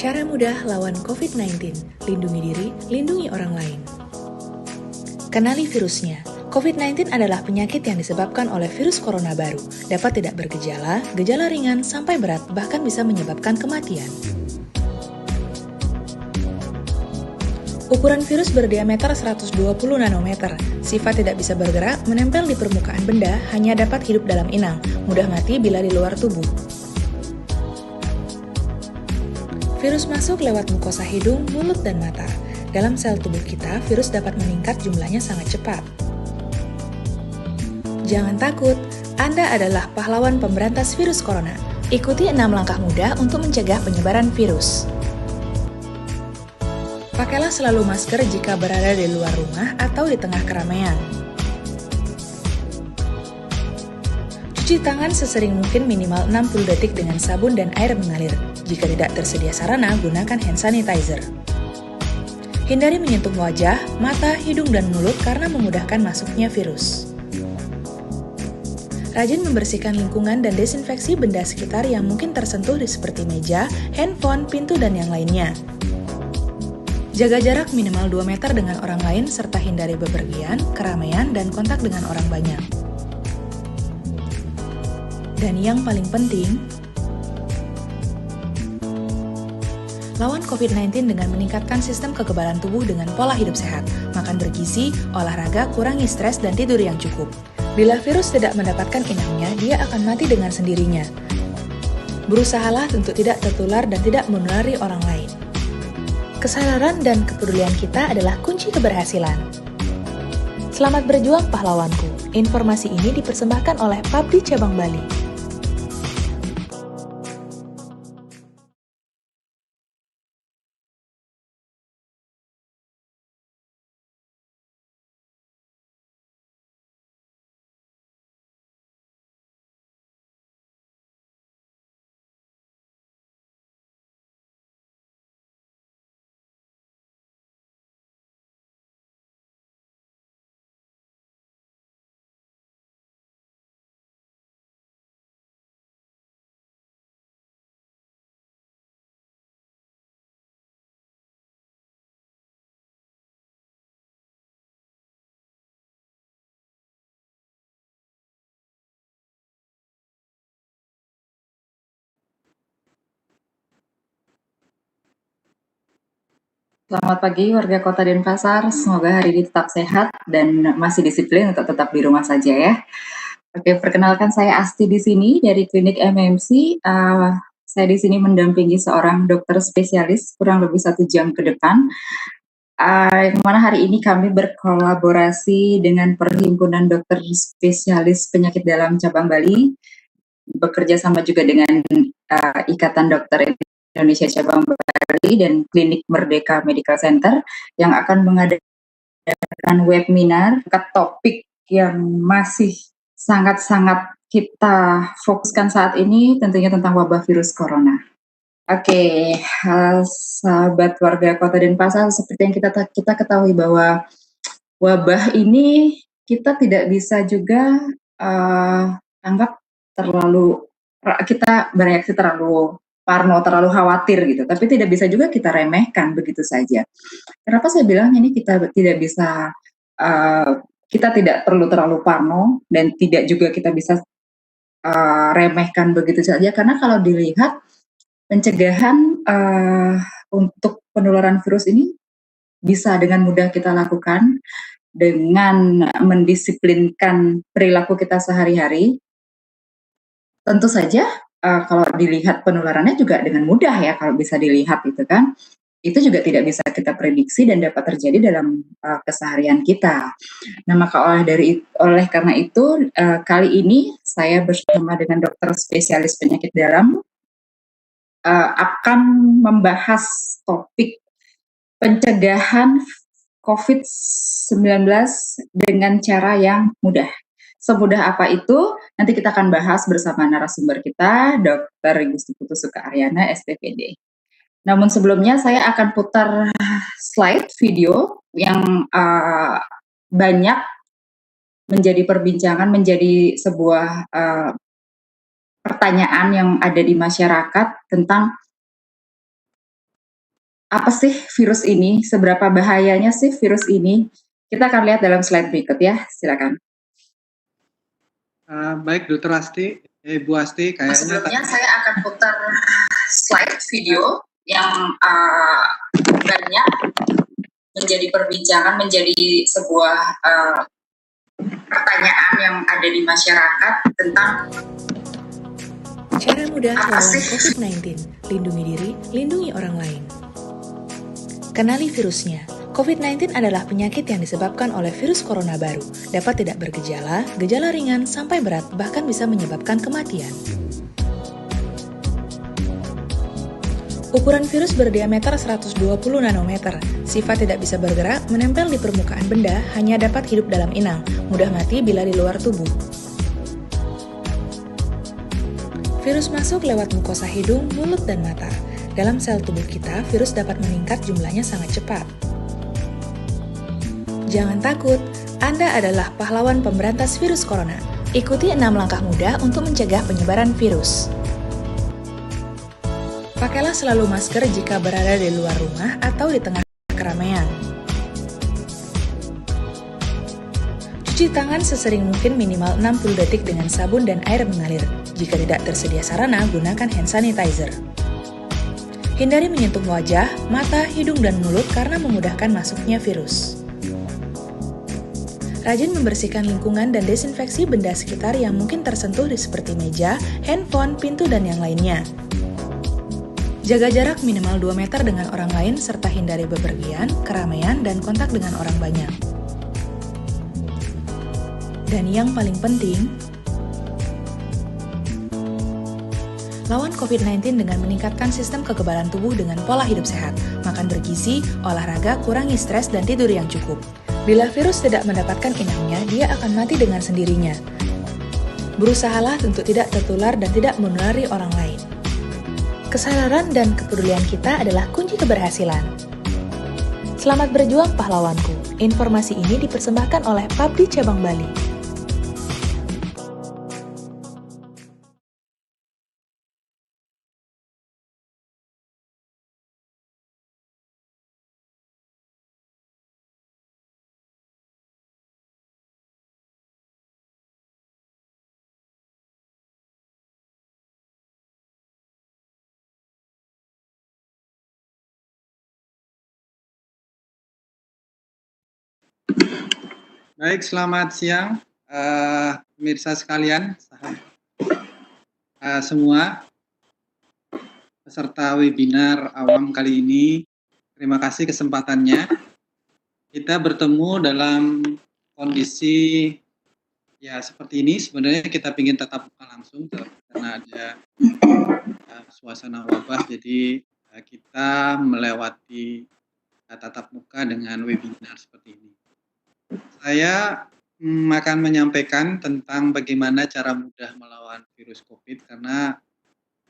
Cara mudah lawan COVID-19, lindungi diri, lindungi orang lain. Kenali virusnya. COVID-19 adalah penyakit yang disebabkan oleh virus corona baru. Dapat tidak bergejala, gejala ringan sampai berat, bahkan bisa menyebabkan kematian. Ukuran virus berdiameter 120 nanometer. Sifat tidak bisa bergerak, menempel di permukaan benda, hanya dapat hidup dalam inang, mudah mati bila di luar tubuh. Virus masuk lewat mukosa hidung, mulut, dan mata. Dalam sel tubuh kita, virus dapat meningkat jumlahnya sangat cepat. Jangan takut, Anda adalah pahlawan pemberantas virus corona. Ikuti 6 langkah mudah untuk mencegah penyebaran virus. Pakailah selalu masker jika berada di luar rumah atau di tengah keramaian. Cuci tangan sesering mungkin minimal 60 detik dengan sabun dan air mengalir. Jika tidak tersedia sarana, gunakan hand sanitizer. Hindari menyentuh wajah, mata, hidung, dan mulut karena memudahkan masuknya virus. Rajin membersihkan lingkungan dan desinfeksi benda sekitar yang mungkin tersentuh seperti meja, handphone, pintu, dan yang lainnya. Jaga jarak minimal 2 meter dengan orang lain serta hindari bepergian, keramaian, dan kontak dengan orang banyak. Dan yang paling penting, lawan COVID-19 dengan meningkatkan sistem kekebalan tubuh dengan pola hidup sehat, makan bergizi, olahraga, kurangi stres, dan tidur yang cukup. Bila virus tidak mendapatkan inangnya, dia akan mati dengan sendirinya. Berusahalah untuk tidak tertular dan tidak menulari orang lain. Kesadaran dan kepedulian kita adalah kunci keberhasilan. Selamat berjuang pahlawanku. Informasi ini dipersembahkan oleh Pabdi Cabang Bali. Selamat pagi warga Kota Denpasar, semoga hari ini tetap sehat dan masih disiplin untuk tetap di rumah saja ya. Oke, perkenalkan saya Asti di sini dari Klinik MMC. Saya di sini mendampingi seorang dokter spesialis kurang lebih 1 jam ke depan. Yang mana hari ini kami berkolaborasi dengan Perhimpunan Dokter Spesialis Penyakit Dalam Cabang Bali, bekerja sama juga dengan Ikatan Dokter Indonesia Cabang Bali dan Klinik Merdeka Medical Center yang akan mengadakan webinar ke topik yang masih sangat-sangat kita fokuskan saat ini, tentunya tentang wabah virus corona. Oke, sahabat warga Kota Denpasar, seperti yang kita ketahui bahwa wabah ini kita tidak bisa juga anggap kita bereaksi terlalu parno, terlalu khawatir gitu, tapi tidak bisa juga kita remehkan begitu saja. Kenapa saya bilang ini kita tidak bisa, kita tidak perlu terlalu parno dan tidak juga kita bisa remehkan begitu saja, karena kalau dilihat pencegahan untuk penularan virus ini bisa dengan mudah kita lakukan dengan mendisiplinkan perilaku kita sehari-hari. Tentu saja kalau dilihat penularannya juga dengan mudah ya, kalau bisa dilihat itu kan, itu juga tidak bisa kita prediksi dan dapat terjadi dalam keseharian kita. Nah, maka oleh karena itu kali ini saya bersama dengan dokter spesialis penyakit dalam akan membahas topik pencegahan COVID-19 dengan cara yang mudah. Semudah apa itu? Nanti kita akan bahas bersama narasumber kita, Dr. Gusti Putu Suka Aryana, SPPD. Namun sebelumnya saya akan putar slide video yang banyak menjadi perbincangan, menjadi sebuah pertanyaan yang ada di masyarakat tentang apa sih virus ini, seberapa bahayanya sih virus ini? Kita akan lihat dalam slide berikut ya, silakan. Baik, Dokter Asti, Bu Asti, kayaknya sebelumnya saya akan putar slide video yang banyak menjadi perbincangan, menjadi sebuah pertanyaan yang ada di masyarakat tentang cara mudah melawan COVID-19. Lindungi diri, lindungi orang lain. Kenali virusnya. COVID-19 adalah penyakit yang disebabkan oleh virus corona baru. Dapat tidak bergejala, gejala ringan sampai berat, bahkan bisa menyebabkan kematian. Ukuran virus berdiameter 120 nanometer. Sifat tidak bisa bergerak, menempel di permukaan benda, hanya dapat hidup dalam inang, mudah mati bila di luar tubuh. Virus masuk lewat mukosa hidung, mulut, dan mata. Dalam sel tubuh kita, virus dapat meningkat jumlahnya sangat cepat. Jangan takut, Anda adalah pahlawan pemberantas virus corona. Ikuti 6 langkah mudah untuk mencegah penyebaran virus. Pakailah selalu masker jika berada di luar rumah atau di tengah keramaian. Cuci tangan sesering mungkin minimal 60 detik dengan sabun dan air mengalir. Jika tidak tersedia sarana, gunakan hand sanitizer. Hindari menyentuh wajah, mata, hidung, dan mulut karena memudahkan masuknya virus. Rajin membersihkan lingkungan dan desinfeksi benda sekitar yang mungkin tersentuh seperti meja, handphone, pintu, dan yang lainnya. Jaga jarak minimal 2 meter dengan orang lain serta hindari bepergian, keramaian, dan kontak dengan orang banyak. Dan yang paling penting, lawan COVID-19 dengan meningkatkan sistem kekebalan tubuh dengan pola hidup sehat, makan bergizi, olahraga, kurangi stres, dan tidur yang cukup. Bila virus tidak mendapatkan inangnya, dia akan mati dengan sendirinya. Berusahalah untuk tidak tertular dan tidak menulari orang lain. Kesadaran dan kepedulian kita adalah kunci keberhasilan. Selamat berjuang pahlawanku. Informasi ini dipersembahkan oleh Pabdi Cabang Bali. Baik, selamat siang pemirsa sekalian, semua peserta webinar awam kali ini. Terima kasih kesempatannya. Kita bertemu dalam kondisi ya seperti ini. Sebenarnya kita ingin tetap buka langsung karena ada suasana wabah, jadi kita melewati tatap muka dengan webinar seperti ini. Saya akan menyampaikan tentang bagaimana cara mudah melawan virus COVID karena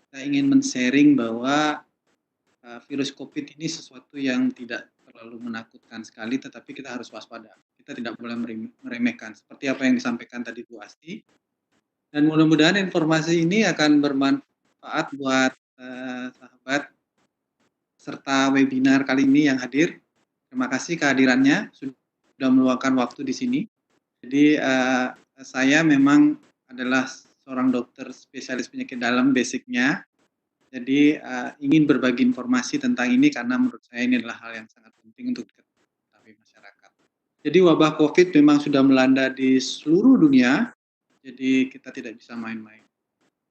saya ingin men-sharing bahwa virus COVID ini sesuatu yang tidak terlalu menakutkan sekali, tetapi kita harus waspada. Kita tidak boleh meremehkan, seperti apa yang disampaikan tadi Bu Asti. Dan mudah-mudahan informasi ini akan bermanfaat buat sahabat serta webinar kali ini yang hadir. Terima kasih kehadirannya, sudah meluangkan waktu di sini. Jadi saya memang adalah seorang dokter spesialis penyakit dalam basicnya. Jadi ingin berbagi informasi tentang ini karena menurut saya ini adalah hal yang sangat penting untuk diketahui masyarakat. Jadi wabah COVID memang sudah melanda di seluruh dunia, jadi kita tidak bisa main-main.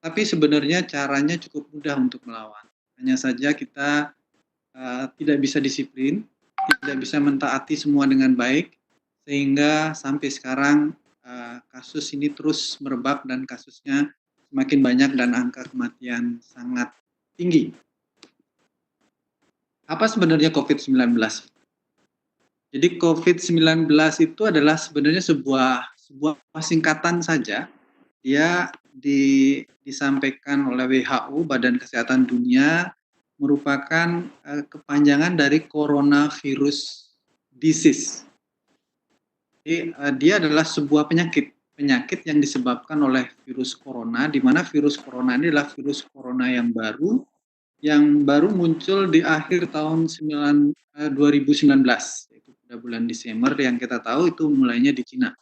Tapi sebenarnya caranya cukup mudah untuk melawan. Hanya saja kita tidak bisa disiplin, tidak bisa mentaati semua dengan baik, sehingga sampai sekarang kasus ini terus merebak dan kasusnya semakin banyak dan angka kematian sangat tinggi. Apa sebenarnya COVID-19? Jadi COVID-19 itu adalah sebenarnya sebuah singkatan saja. Dia disampaikan oleh WHO, Badan Kesehatan Dunia, merupakan kepanjangan dari coronavirus disease. Jadi, dia adalah sebuah penyakit yang disebabkan oleh virus corona, di mana virus corona ini adalah virus corona yang baru yang baru muncul di akhir tahun 2019, yaitu pada bulan Desember, yang kita tahu itu mulainya di Cina.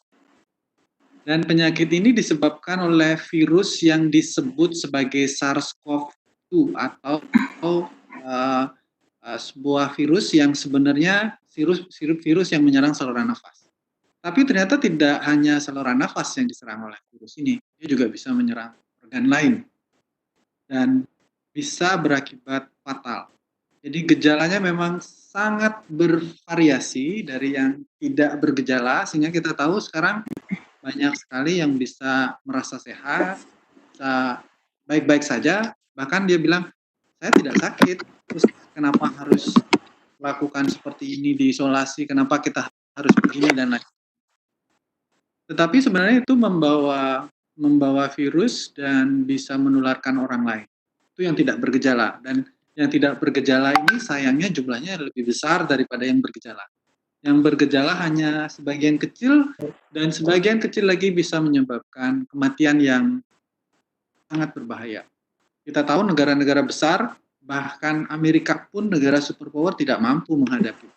Dan penyakit ini disebabkan oleh virus yang disebut sebagai SARS-CoV-2 atau sebuah virus yang sebenarnya virus yang menyerang saluran nafas. Tapi ternyata tidak hanya saluran nafas yang diserang oleh virus ini, dia juga bisa menyerang organ lain dan bisa berakibat fatal. Jadi gejalanya memang sangat bervariasi dari yang tidak bergejala, sehingga kita tahu sekarang banyak sekali yang bisa merasa sehat, bisa baik-baik saja, bahkan dia bilang, saya tidak sakit, terus kenapa harus melakukan seperti ini diisolasi, kenapa kita harus begini dan lain. Tetapi sebenarnya itu membawa virus dan bisa menularkan orang lain. Itu yang tidak bergejala, dan yang tidak bergejala ini sayangnya jumlahnya lebih besar daripada yang bergejala. Yang bergejala hanya sebagian kecil, dan sebagian kecil lagi bisa menyebabkan kematian yang sangat berbahaya. Kita tahu negara-negara besar, bahkan Amerika pun negara superpower tidak mampu menghadapi.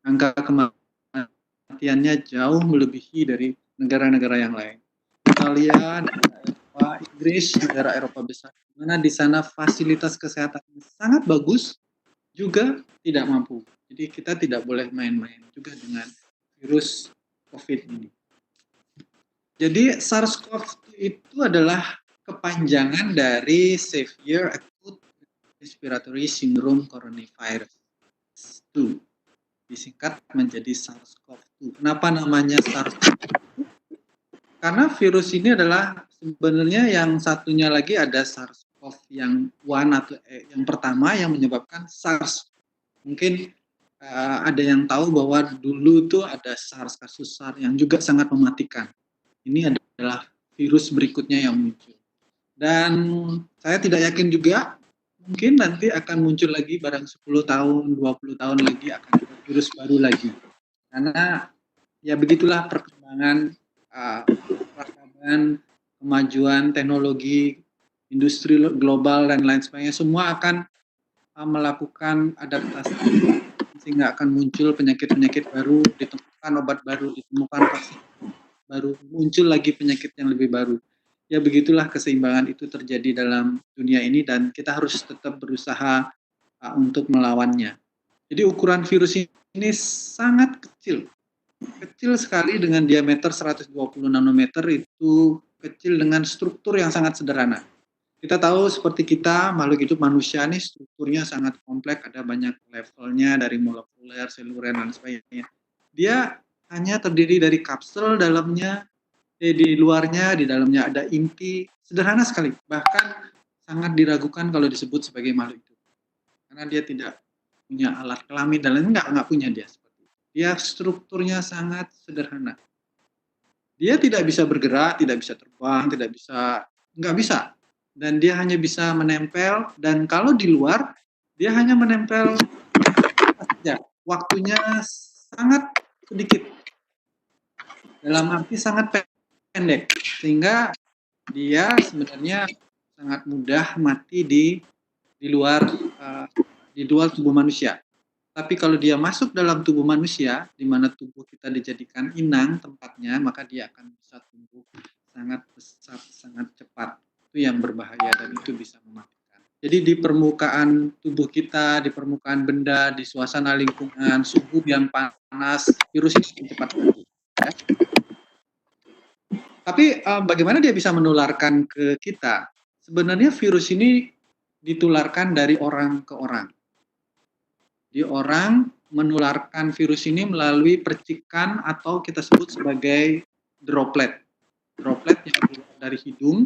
Angka kematiannya jauh melebihi dari negara-negara yang lain. Italia, negara Eropa, Inggris, negara Eropa besar, mana di sana fasilitas kesehatan sangat bagus, juga tidak mampu. Jadi kita tidak boleh main-main juga dengan virus COVID ini. Jadi SARS-CoV-2 itu adalah kepanjangan dari Severe Acute Respiratory Syndrome Coronavirus 2. Disingkat menjadi SARS-CoV-2. Kenapa namanya SARS-CoV-2? Karena virus ini adalah sebenarnya yang satunya lagi ada SARS-CoV yang atau yang pertama yang menyebabkan SARS. Mungkin ada yang tahu bahwa dulu itu ada SARS, kasus SARS yang juga sangat mematikan. Ini adalah virus berikutnya yang muncul. Dan saya tidak yakin juga, mungkin nanti akan muncul lagi barang 10 tahun, 20 tahun lagi akan ada virus baru lagi. Karena ya begitulah perkembangan kemajuan teknologi, industri global dan lain sebagainya, semua akan melakukan adaptasi sehingga akan muncul penyakit-penyakit baru, ditemukan obat baru, ditemukan vaksin baru, muncul lagi penyakit yang lebih baru. Ya begitulah keseimbangan itu terjadi dalam dunia ini dan kita harus tetap berusaha untuk melawannya. Jadi ukuran virus ini sangat kecil sekali dengan diameter 120 nanometer, itu kecil dengan struktur yang sangat sederhana. Kita tahu seperti kita, makhluk hidup manusia ini strukturnya sangat kompleks, ada banyak levelnya dari molekuler, seluler, dan sebagainya. Dia hanya terdiri dari kapsel dalamnya, di luarnya, di dalamnya ada inti, sederhana sekali. Bahkan sangat diragukan kalau disebut sebagai makhluk hidup. Karena dia tidak punya alat kelamin dan lain-lain, nggak punya dia seperti itu. Dia strukturnya sangat sederhana. Dia tidak bisa bergerak, tidak bisa terbang, nggak bisa. Dan dia hanya bisa menempel, dan kalau di luar dia hanya menempel saja. Waktunya sangat sedikit, dalam arti sangat pendek, sehingga dia sebenarnya sangat mudah mati di luar tubuh manusia. Tapi kalau dia masuk dalam tubuh manusia, di mana tubuh kita dijadikan inang tempatnya, maka dia akan bisa tumbuh sangat besar, sangat cepat. Itu yang berbahaya dan itu bisa mematikan. Jadi di permukaan tubuh kita, di permukaan benda, di suasana lingkungan, suhu yang panas, virus itu cepat mati. Ya. Tapi bagaimana dia bisa menularkan ke kita? Sebenarnya virus ini ditularkan dari orang ke orang. Jadi orang menularkan virus ini melalui percikan atau kita sebut sebagai droplet. Droplet yang keluar dari hidung,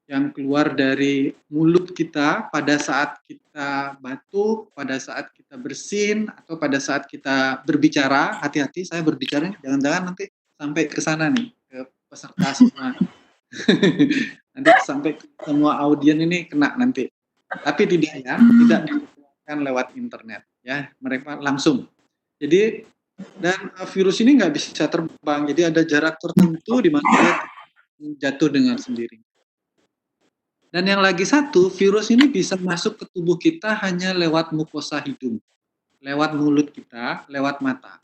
yang keluar dari mulut kita pada saat kita batuk, pada saat kita bersin, atau pada saat kita berbicara. Hati-hati, saya berbicara, jangan-jangan nanti sampai ke sana nih, ke peserta semua. Nanti sampai ke semua audien ini kena nanti. Tapi tidak ya, tidak dilakukan lewat internet. Ya, mereka langsung. Jadi, dan virus ini nggak bisa terbang, jadi ada jarak tertentu di mana dia jatuh dengan sendiri. Dan yang lagi satu, virus ini bisa masuk ke tubuh kita hanya lewat mukosa hidung, lewat mulut kita, lewat mata.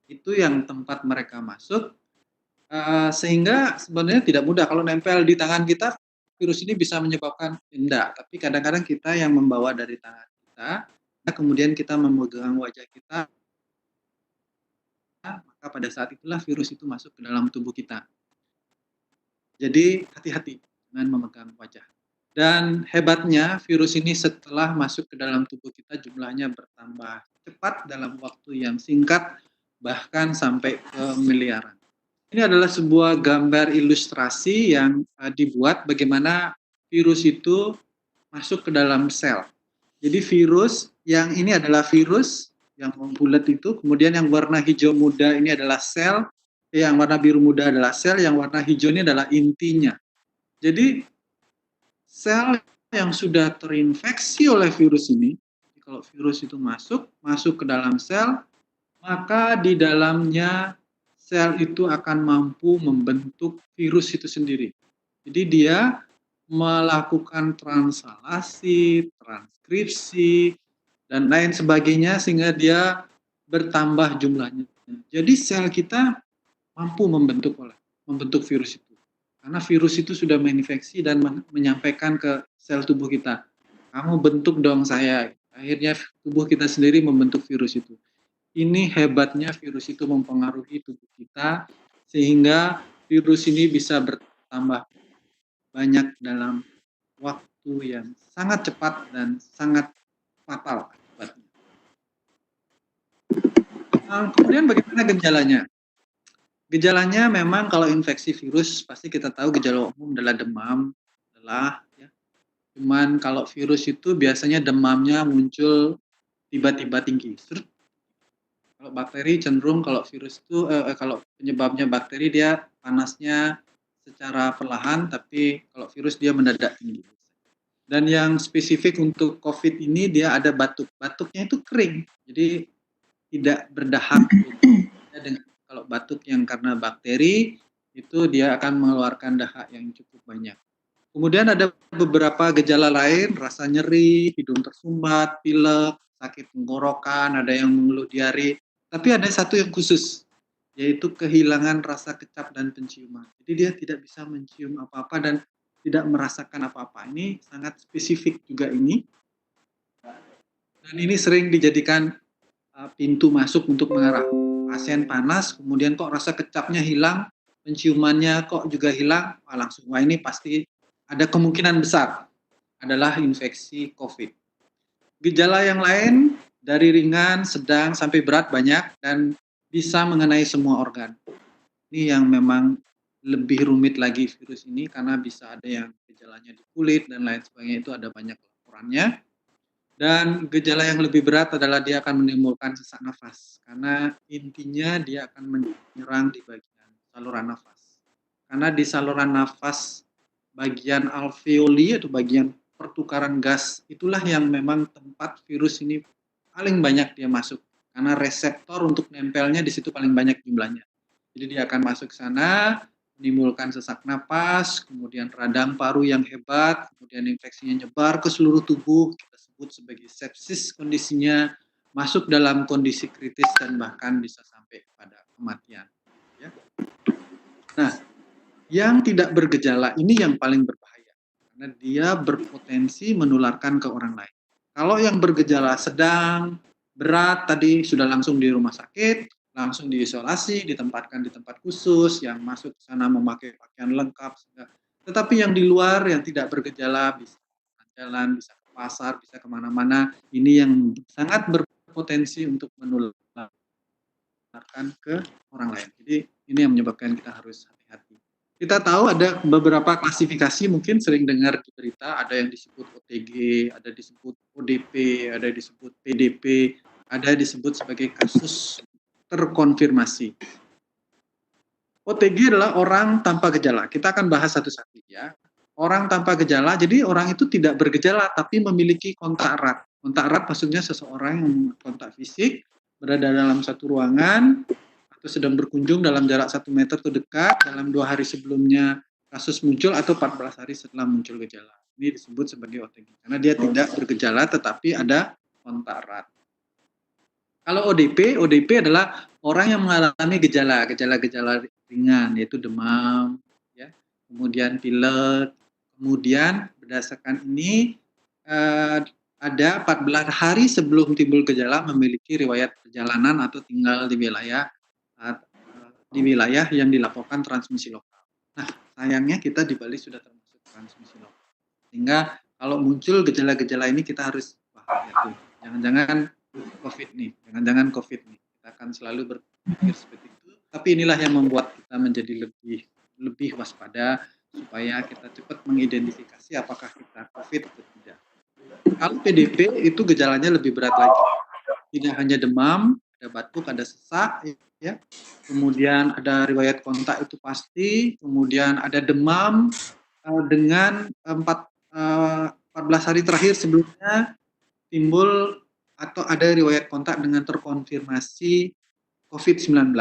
Itu yang tempat mereka masuk, sehingga sebenarnya tidak mudah. Kalau nempel di tangan kita, virus ini bisa menyebabkan enggak, tapi kadang-kadang kita yang membawa dari tangan kita, kemudian kita memegang wajah kita, maka pada saat itulah virus itu masuk ke dalam tubuh kita. Jadi hati-hati dengan memegang wajah. Dan hebatnya virus ini setelah masuk ke dalam tubuh kita jumlahnya bertambah cepat dalam waktu yang singkat, bahkan sampai ke miliaran. Ini adalah sebuah gambar ilustrasi yang dibuat bagaimana virus itu masuk ke dalam sel. Jadi virus yang ini adalah virus yang bulat itu, kemudian yang warna hijau muda ini adalah sel, yang warna biru muda adalah sel, yang warna hijau ini adalah intinya. Jadi sel yang sudah terinfeksi oleh virus ini, kalau virus itu masuk ke dalam sel, maka di dalamnya sel itu akan mampu membentuk virus itu sendiri. Jadi dia melakukan translasi, transkripsi, dan lain sebagainya sehingga dia bertambah jumlahnya. Jadi sel kita mampu membentuk virus itu. Karena virus itu sudah menginfeksi dan menyampaikan ke sel tubuh kita. Kamu bentuk dong saya. Akhirnya tubuh kita sendiri membentuk virus itu. Ini hebatnya virus itu mempengaruhi tubuh kita sehingga virus ini bisa bertambah banyak dalam waktu yang sangat cepat dan sangat fatal akibatnya. Kemudian bagaimana gejalanya? Gejalanya memang kalau infeksi virus pasti kita tahu gejala umum adalah demam, lelah, ya. Cuman kalau virus itu biasanya demamnya muncul tiba-tiba tinggi. Kalau bakteri cenderung kalau virus itu kalau penyebabnya bakteri dia panasnya secara perlahan, tapi kalau virus dia mendadak tinggi. Dan yang spesifik untuk COVID ini dia ada batuk. Batuknya itu kering, jadi tidak berdahak. Kalau batuk yang karena bakteri, itu dia akan mengeluarkan dahak yang cukup banyak. Kemudian ada beberapa gejala lain, rasa nyeri, hidung tersumbat, pilek, sakit tenggorokan, ada yang mengeluh diare. Tapi ada satu yang khusus, yaitu kehilangan rasa kecap dan penciuman. Jadi dia tidak bisa mencium apa-apa dan tidak merasakan apa-apa. Ini sangat spesifik juga ini. Dan ini sering dijadikan pintu masuk untuk mengarah pasien panas, kemudian kok rasa kecapnya hilang, penciumannya kok juga hilang, langsung wah ini pasti ada kemungkinan besar adalah infeksi COVID. Gejala yang lain dari ringan, sedang, sampai berat banyak dan bisa mengenai semua organ. Ini yang memang lebih rumit lagi virus ini karena bisa ada yang gejalanya di kulit dan lain sebagainya, itu ada banyak laporannya. Dan gejala yang lebih berat adalah dia akan menimbulkan sesak nafas karena intinya dia akan menyerang di bagian saluran nafas. Karena di saluran nafas bagian alveoli atau bagian pertukaran gas itulah yang memang tempat virus ini paling banyak dia masuk karena reseptor untuk nempelnya di situ paling banyak jumlahnya. Jadi dia akan masuk ke sana, menimbulkan sesak napas, kemudian radang paru yang hebat, kemudian infeksinya nyebar ke seluruh tubuh, kita sebut sebagai sepsis, kondisinya masuk dalam kondisi kritis dan bahkan bisa sampai pada kematian. Ya. Nah, yang tidak bergejala ini yang paling berbahaya, karena dia berpotensi menularkan ke orang lain. Kalau yang bergejala sedang, berat, tadi sudah langsung di rumah sakit, langsung diisolasi, ditempatkan di tempat khusus, yang masuk ke sana memakai pakaian lengkap. Tetapi yang di luar, yang tidak bergejala, bisa jalan, bisa ke pasar, bisa kemana-mana, ini yang sangat berpotensi untuk menularkan ke orang lain. Jadi ini yang menyebabkan kita harus hati-hati. Kita tahu ada beberapa klasifikasi, mungkin sering dengar di berita, ada yang disebut OTG, ada disebut ODP, ada disebut PDP, ada disebut sebagai kasus terkonfirmasi. OTG adalah orang tanpa gejala. Kita akan bahas satu-satu ya. Orang tanpa gejala, jadi orang itu tidak bergejala tapi memiliki kontak erat. Kontak erat maksudnya seseorang yang kontak fisik, berada dalam satu ruangan, atau sedang berkunjung dalam jarak 1 meter atau dekat, dalam 2 hari sebelumnya kasus muncul atau 14 hari setelah muncul gejala. Ini disebut sebagai OTG karena dia tidak bergejala tetapi ada kontak erat. Kalau ODP adalah orang yang mengalami gejala-gejala ringan, yaitu demam, ya, kemudian pilek, kemudian berdasarkan ini ada 14 hari sebelum timbul gejala memiliki riwayat perjalanan atau tinggal di wilayah yang dilaporkan transmisi lokal. Nah, sayangnya kita di Bali sudah termasuk transmisi lokal. Sehingga kalau muncul gejala-gejala ini kita harus hati-hati. Jangan-jangan COVID nih, jangan-jangan COVID nih. Kita akan selalu berpikir seperti itu. Tapi inilah yang membuat kita menjadi lebih waspada supaya kita cepat mengidentifikasi apakah kita COVID atau tidak. Kalau PDP itu gejalanya lebih berat lagi. Tidak hanya demam, ada batuk, ada sesak, ya. Kemudian ada riwayat kontak itu pasti. Kemudian ada demam dengan 14 hari terakhir sebelumnya timbul atau ada riwayat kontak dengan terkonfirmasi COVID-19,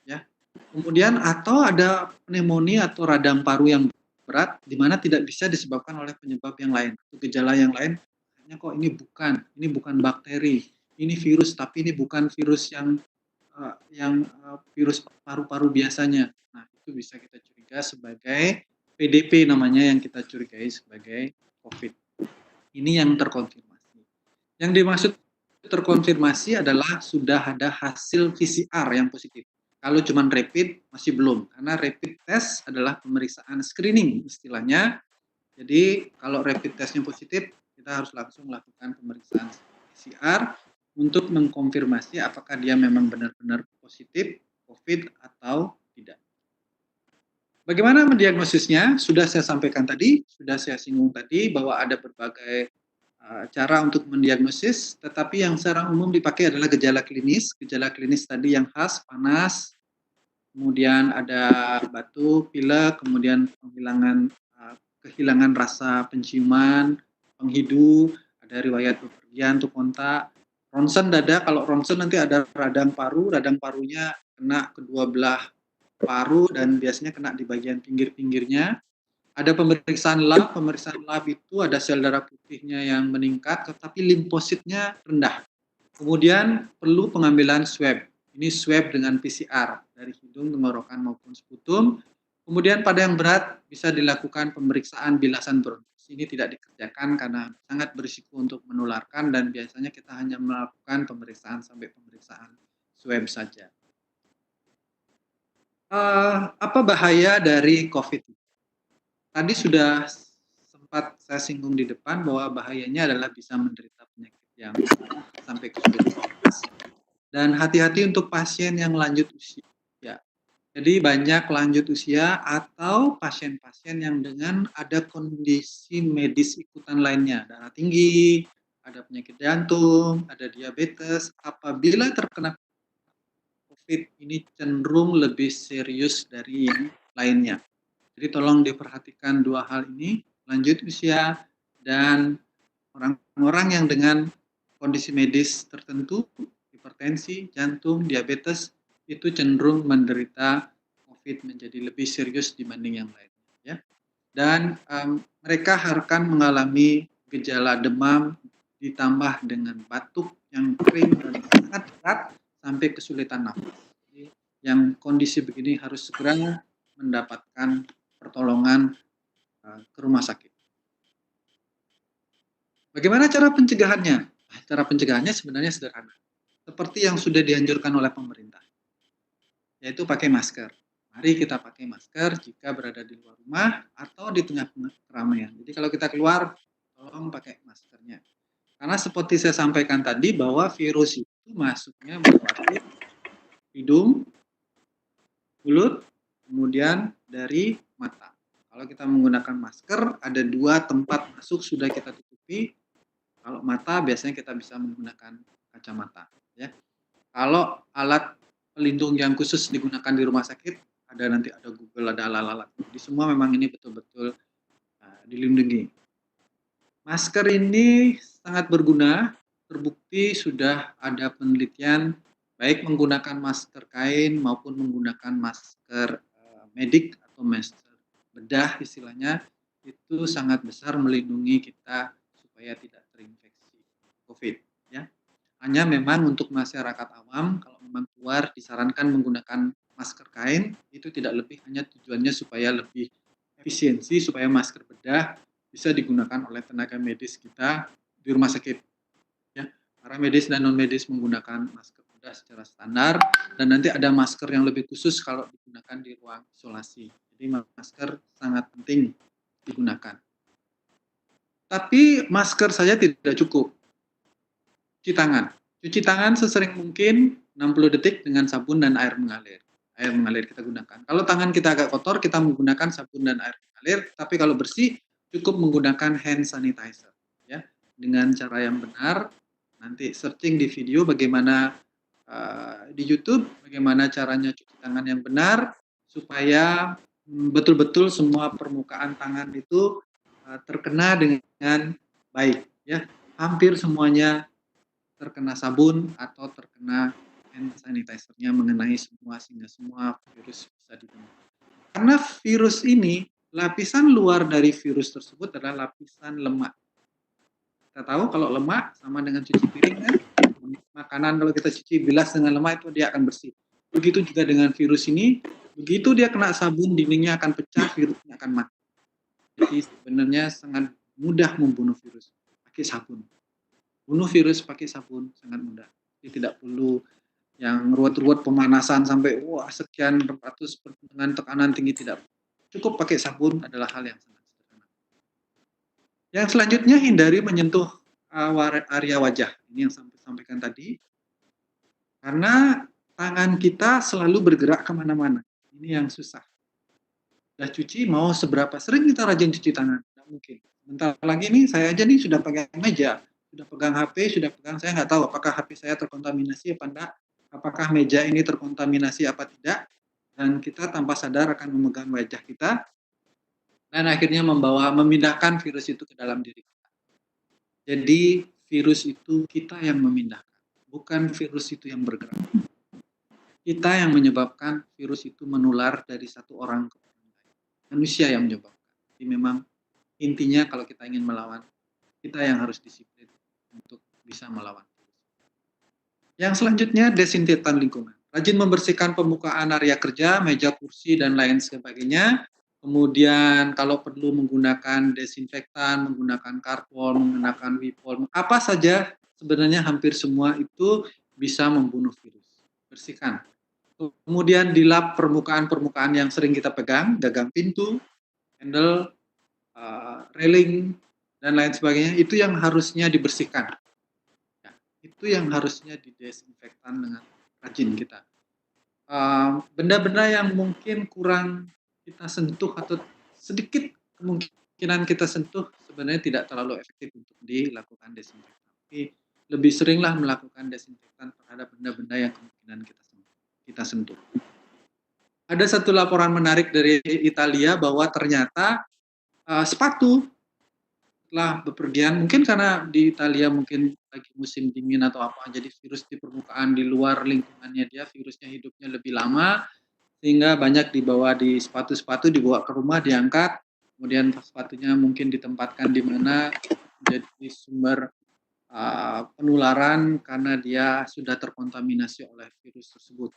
ya. Kemudian atau ada pneumonia atau radang paru yang berat di mana tidak bisa disebabkan oleh penyebab yang lain, atau gejala yang lain. Hanya kok ini bukan bakteri, ini virus, tapi ini bukan virus yang virus paru-paru biasanya. Nah, itu bisa kita curiga sebagai PDP namanya, yang kita curigai sebagai COVID. Ini yang terkonfirmasi. Yang dimaksud terkonfirmasi adalah sudah ada hasil PCR yang positif. Kalau cuma rapid masih belum, karena rapid test adalah pemeriksaan screening istilahnya. Jadi kalau rapid testnya positif, kita harus langsung melakukan pemeriksaan PCR untuk mengkonfirmasi apakah dia memang benar-benar positif COVID atau tidak. Bagaimana mendiagnosisnya? Sudah saya sampaikan tadi, sudah saya singgung tadi bahwa ada berbagai cara untuk mendiagnosis, tetapi yang secara umum dipakai adalah gejala klinis. Gejala klinis tadi yang khas, panas, kemudian ada batuk, pilek, kemudian kehilangan rasa penciuman, penghidu, ada riwayat bepergian untuk kontak, ronsen dada. Kalau ronsen nanti ada radang parunya kena kedua belah paru dan biasanya kena di bagian pinggir-pinggirnya. Ada pemeriksaan lab itu ada sel darah putihnya yang meningkat, tetapi limfositnya rendah. Kemudian perlu pengambilan swab. Ini swab dengan PCR dari hidung, tenggorokan maupun sputum. Kemudian pada yang berat bisa dilakukan pemeriksaan bilasan bronkus. Ini tidak dikerjakan karena sangat berisiko untuk menularkan dan biasanya kita hanya melakukan pemeriksaan sampai pemeriksaan swab saja. Apa bahaya dari COVID? Tadi sudah sempat saya singgung di depan bahwa bahayanya adalah bisa menderita penyakit yang sampai kesulitan nafas. Dan hati-hati untuk pasien yang lanjut usia. Jadi banyak lanjut usia atau pasien-pasien yang dengan ada kondisi medis ikutan lainnya, darah tinggi, ada penyakit jantung, ada diabetes. Apabila terkena COVID ini cenderung lebih serius dari yang lainnya. Jadi tolong diperhatikan dua hal ini, lanjut usia dan orang-orang yang dengan kondisi medis tertentu, hipertensi, jantung, diabetes, itu cenderung menderita COVID menjadi lebih serius dibanding yang lain. Ya. Dan mereka akan mengalami gejala demam ditambah dengan batuk yang kering dan sangat berat sampai kesulitan nafas. Jadi, yang kondisi begini harus segera mendapatkan pertolongan ke rumah sakit. Bagaimana cara pencegahannya? Cara pencegahannya sebenarnya sederhana. Seperti yang sudah dianjurkan oleh pemerintah, yaitu pakai masker. Mari kita pakai masker jika berada di luar rumah atau di tengah keramaian. Jadi kalau kita keluar, tolong pakai maskernya. Karena seperti saya sampaikan tadi bahwa virus itu masuknya melalui hidung, mulut, kemudian dari mata. Kalau kita menggunakan masker, ada dua tempat masuk sudah kita tutupi. Kalau mata biasanya kita bisa menggunakan kacamata. Ya. Kalau alat pelindung yang khusus digunakan di rumah sakit, nanti ada Google, ada alat-alat. Jadi semua memang ini betul-betul dilindungi. Masker ini sangat berguna, terbukti sudah ada penelitian baik menggunakan masker kain maupun menggunakan masker medik atau masker bedah istilahnya, itu sangat besar melindungi kita supaya tidak terinfeksi COVID, ya. Hanya memang untuk masyarakat awam, kalau memang keluar disarankan menggunakan masker kain, itu tidak lebih, hanya tujuannya supaya lebih efisiensi, supaya masker bedah bisa digunakan oleh tenaga medis kita di rumah sakit. Ya, para medis dan non medis menggunakan masker bedah secara standar, dan nanti ada masker yang lebih khusus kalau digunakan di ruang isolasi. Jadi masker sangat penting digunakan. Tapi masker saja tidak cukup. Cuci tangan. Cuci tangan sesering mungkin 60 detik dengan sabun dan air mengalir. Air mengalir kita gunakan. Kalau tangan kita agak kotor, kita menggunakan sabun dan air mengalir. Tapi kalau bersih, cukup menggunakan hand sanitizer. Ya, dengan cara yang benar. Nanti searching di video bagaimana di YouTube, bagaimana caranya cuci tangan yang benar, supaya betul-betul semua permukaan tangan itu terkena dengan baik. Ya, hampir semuanya terkena sabun atau terkena hand sanitizer-nya mengenai semua, sehingga semua virus bisa dibunuh. Karena virus ini, lapisan luar dari virus tersebut adalah lapisan lemak. Kita tahu kalau lemak sama dengan cuci piring kan, makanan kalau kita cuci bilas dengan lemak itu dia akan bersih. Begitu juga dengan virus ini, begitu dia kena sabun, dindingnya akan pecah, virusnya akan mati. Jadi sebenarnya sangat mudah membunuh virus pakai sabun. Bunuh virus pakai sabun sangat mudah. Jadi tidak perlu yang ruwet-ruwet pemanasan sampai sekian ratus dengan tekanan tinggi, tidak. Cukup pakai sabun adalah hal yang sangat sederhana. Yang selanjutnya, hindari menyentuh area wajah. Ini yang saya sampaikan tadi. Karena tangan kita selalu bergerak kemana-mana. Ini yang susah. Sudah cuci, mau seberapa sering kita rajin cuci tangan? Tidak mungkin. Bentar lagi nih, saya aja nih sudah pegang meja, sudah pegang HP, sudah pegang, saya nggak tahu apakah HP saya terkontaminasi apa enggak, apakah meja ini terkontaminasi apa tidak, dan kita tanpa sadar akan memegang wajah kita, dan akhirnya memindahkan virus itu ke dalam diri kita. Jadi virus itu kita yang memindahkan, bukan virus itu yang bergerak. Kita yang menyebabkan virus itu menular dari satu orang ke orang lain. Manusia yang menyebabkan. Jadi memang intinya kalau kita ingin melawan, kita yang harus disiplin untuk bisa melawan. Yang selanjutnya, desinfektan lingkungan. Rajin membersihkan permukaan area kerja, meja, kursi, dan lain sebagainya. Kemudian kalau perlu menggunakan desinfektan, menggunakan karbon, menggunakan wipol, apa saja sebenarnya hampir semua itu bisa membunuh virus. Bersihkan. Kemudian dilap permukaan-permukaan yang sering kita pegang, gagang pintu, handle, railing, dan lain sebagainya, itu yang harusnya dibersihkan. Ya, itu yang harusnya didesinfektan dengan rajin kita. Benda-benda yang mungkin kurang kita sentuh atau sedikit kemungkinan kita sentuh sebenarnya tidak terlalu efektif untuk dilakukan desinfektan. Tapi lebih seringlah melakukan desinfektan terhadap benda-benda yang kemungkinan kita sentuh. Ada satu laporan menarik dari Italia bahwa ternyata sepatu setelah bepergian, mungkin karena di Italia mungkin lagi musim dingin atau apa, jadi virus di permukaan di luar lingkungannya dia, virusnya hidupnya lebih lama, sehingga banyak dibawa di sepatu-sepatu, dibawa ke rumah, diangkat, kemudian sepatunya mungkin ditempatkan di mana jadi sumber penularan karena dia sudah terkontaminasi oleh virus tersebut.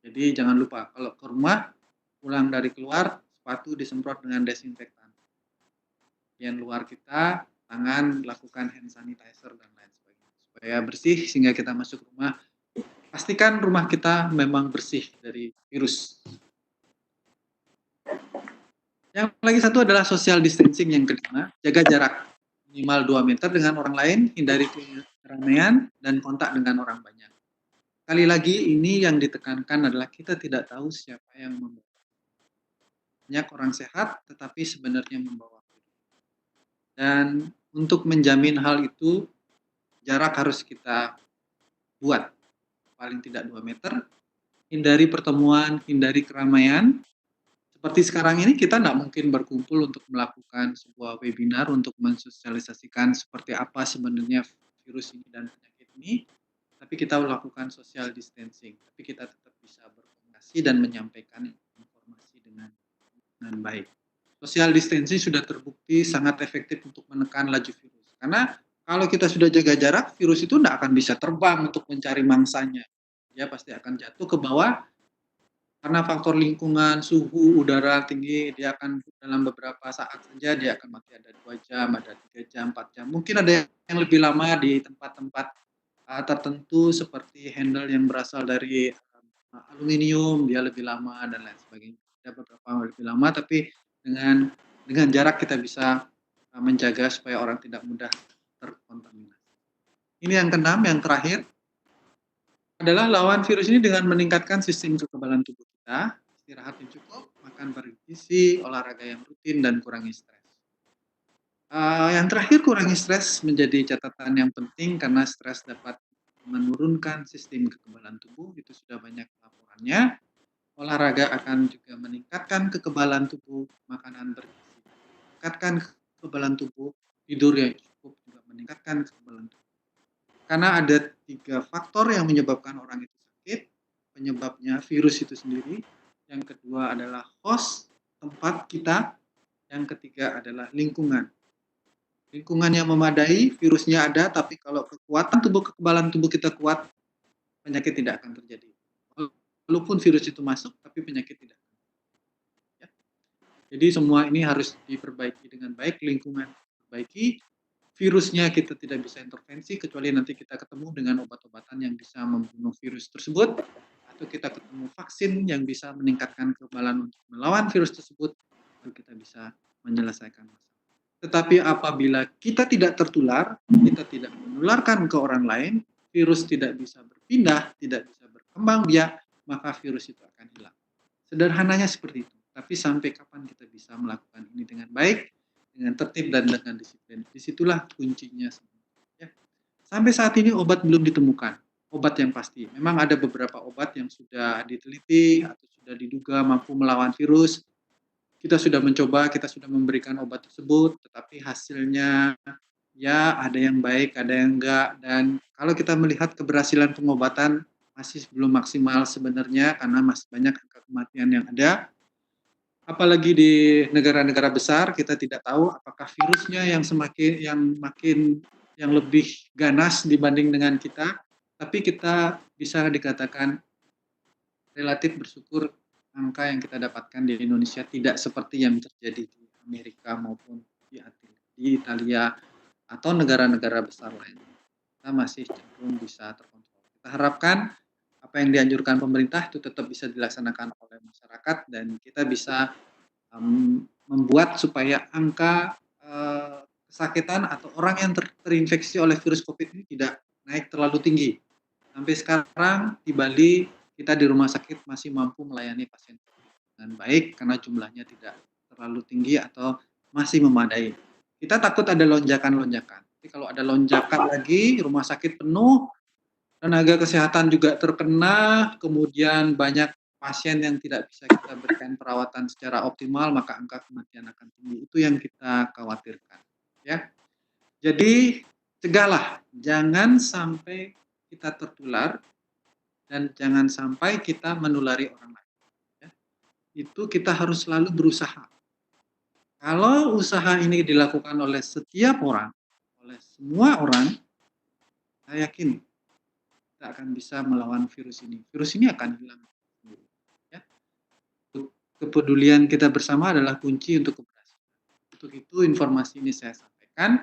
Jadi jangan lupa kalau ke rumah, pulang dari keluar, sepatu disemprot dengan desinfektan. Bagian luar kita, tangan lakukan hand sanitizer dan lain sebagainya. Supaya bersih sehingga kita masuk rumah, pastikan rumah kita memang bersih dari virus. Yang lagi satu adalah social distancing yang kelima, jaga jarak minimal 2 meter dengan orang lain, hindari keramaian dan kontak dengan orang banyak. Sekali lagi, ini yang ditekankan adalah kita tidak tahu siapa yang membawa. Banyak orang sehat, tetapi sebenarnya membawa virus. Dan untuk menjamin hal itu, jarak harus kita buat. Paling tidak 2 meter, hindari pertemuan, hindari keramaian. Seperti sekarang ini, kita tidak mungkin berkumpul untuk melakukan sebuah webinar untuk mensosialisasikan seperti apa sebenarnya virus ini dan penyakit ini. Tapi kita melakukan social distancing, tapi kita tetap bisa berkomunikasi dan menyampaikan informasi dengan baik. social distancing sudah terbukti sangat efektif untuk menekan laju virus. Karena kalau kita sudah jaga jarak, virus itu tidak akan bisa terbang untuk mencari mangsanya. Dia pasti akan jatuh ke bawah karena faktor lingkungan, suhu udara tinggi, dia akan dalam beberapa saat saja dia akan mati, ada 2 jam, ada 3 jam, 4 jam. Mungkin ada yang lebih lama di tempat-tempat tertentu seperti handle yang berasal dari aluminium, dia lebih lama dan lain sebagainya. Ada beberapa lebih lama, tapi dengan jarak kita bisa menjaga supaya orang tidak mudah terkontaminasi. Ini yang keenam, yang terakhir adalah lawan virus ini dengan meningkatkan sistem kekebalan tubuh kita, istirahat yang cukup, makan bergizi, olahraga yang rutin, dan kurangi stres. Yang terakhir, kurangi stres menjadi catatan yang penting karena stres dapat menurunkan sistem kekebalan tubuh, itu sudah banyak laporannya. Olahraga akan juga meningkatkan kekebalan tubuh, makanan bergizi meningkatkan kekebalan tubuh, tidur yang cukup juga meningkatkan kekebalan tubuh. Karena ada 3 faktor yang menyebabkan orang itu sakit, penyebabnya virus itu sendiri, yang kedua adalah host tempat kita, yang ketiga adalah lingkungan. Lingkungan yang memadai, virusnya ada, tapi kalau kekuatan tubuh, kekebalan tubuh kita kuat, penyakit tidak akan terjadi. Walaupun virus itu masuk, tapi penyakit tidak. Ya. Jadi semua ini harus diperbaiki dengan baik, lingkungan diperbaiki, virusnya kita tidak bisa intervensi kecuali nanti kita ketemu dengan obat-obatan yang bisa membunuh virus tersebut, atau kita ketemu vaksin yang bisa meningkatkan kekebalan untuk melawan virus tersebut, baru kita bisa menyelesaikan masalah. Tetapi apabila kita tidak tertular, kita tidak menularkan ke orang lain, virus tidak bisa berpindah, tidak bisa berkembang biak, maka virus itu akan hilang. Sederhananya seperti itu. Tapi sampai kapan kita bisa melakukan ini dengan baik, dengan tertib dan dengan disiplin. Disitulah kuncinya. Ya. Sampai saat ini obat belum ditemukan. Obat yang pasti. Memang ada beberapa obat yang sudah diteliti atau sudah diduga mampu melawan virus. Kita sudah mencoba, kita sudah memberikan obat tersebut, tetapi hasilnya ya ada yang baik, ada yang enggak. Dan kalau kita melihat keberhasilan pengobatan masih belum maksimal sebenarnya karena masih banyak angka kematian yang ada. Apalagi di negara-negara besar, kita tidak tahu apakah virusnya yang lebih ganas dibanding dengan kita, tapi kita bisa dikatakan relatif bersyukur angka yang kita dapatkan di Indonesia tidak seperti yang terjadi di Amerika maupun di Italia atau negara-negara besar lainnya. Kita masih cenderung bisa terkontrol. Kita harapkan apa yang dianjurkan pemerintah itu tetap bisa dilaksanakan oleh masyarakat dan kita bisa membuat supaya angka kesakitan atau orang yang terinfeksi oleh virus COVID ini tidak naik terlalu tinggi. Sampai sekarang di Bali kita di rumah sakit masih mampu melayani pasien dengan baik karena jumlahnya tidak terlalu tinggi atau masih memadai. Kita takut ada lonjakan-lonjakan. Tapi kalau ada lonjakan lagi, rumah sakit penuh, tenaga kesehatan juga terkena, kemudian banyak pasien yang tidak bisa kita berikan perawatan secara optimal, maka angka kematian akan tinggi. Itu yang kita khawatirkan. Ya. Jadi cegahlah, jangan sampai kita tertular dan jangan sampai kita menulari orang lain. Ya. Itu kita harus selalu berusaha. Kalau usaha ini dilakukan oleh setiap orang, oleh semua orang, saya yakin kita akan bisa melawan virus ini. Virus ini akan hilang. Ya. Kepedulian kita bersama adalah kunci untuk keberhasilan. Untuk itu informasi ini saya sampaikan.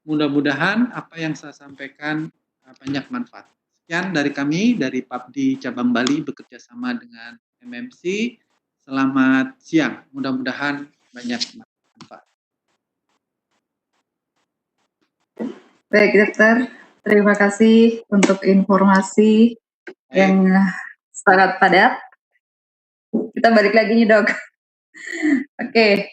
Mudah-mudahan apa yang saya sampaikan banyak manfaat. Sekian dari kami, dari PAPDI Cabang Bali bekerja sama dengan MMC. Selamat siang. Mudah-mudahan banyak manfaat. Baik, dokter. Terima kasih untuk informasi yang sangat padat. Kita balik lagi nih, Dok. Oke.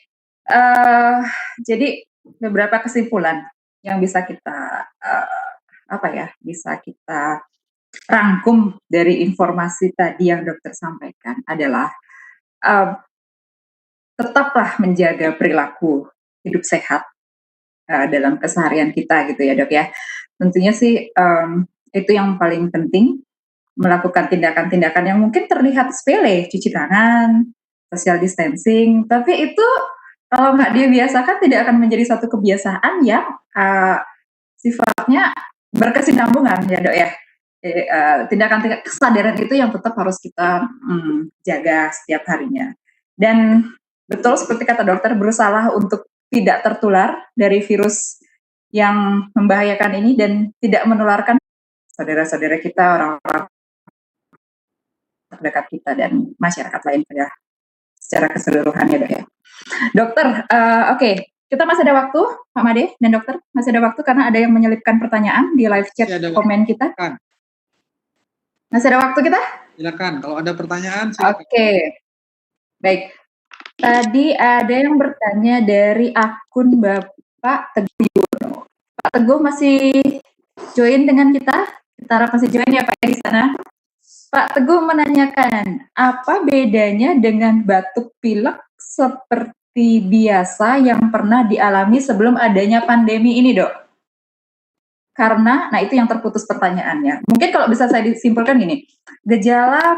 Jadi beberapa kesimpulan yang bisa kita bisa kita rangkum dari informasi tadi yang dokter sampaikan adalah tetaplah menjaga perilaku hidup sehat dalam keseharian kita gitu ya, Dok ya. Tentunya sih itu yang paling penting, melakukan tindakan-tindakan yang mungkin terlihat sepele, cuci tangan, social distancing, tapi itu Kalau nggak dibiasakan tidak akan menjadi satu kebiasaan yang sifatnya berkesinambungan ya Dok ya. Tindakan kesadaran itu yang tetap harus kita jaga setiap harinya. Dan betul seperti kata dokter, berusaha untuk tidak tertular dari virus yang membahayakan ini dan tidak menularkan saudara-saudara kita, orang-orang terdekat kita dan masyarakat lain pada secara keseluruhan ya Dok ya. Dokter, oke, kita masih ada waktu, Pak Made dan dokter, masih ada waktu karena ada yang menyelipkan pertanyaan di live chat komen kita. Silakan. Masih ada waktu kita? Silakan, kalau ada pertanyaan silakan. Oke, baik. Tadi ada yang bertanya dari akun Bapak Teguh Yono. Pak Teguh masih join dengan kita? Kita harap masih join ya Pak di sana. Pak Teguh menanyakan, apa bedanya dengan batuk pilek seperti biasa yang pernah dialami sebelum adanya pandemi ini, Dok? Karena, nah itu yang terputus pertanyaannya. Mungkin kalau bisa saya disimpulkan gini, gejala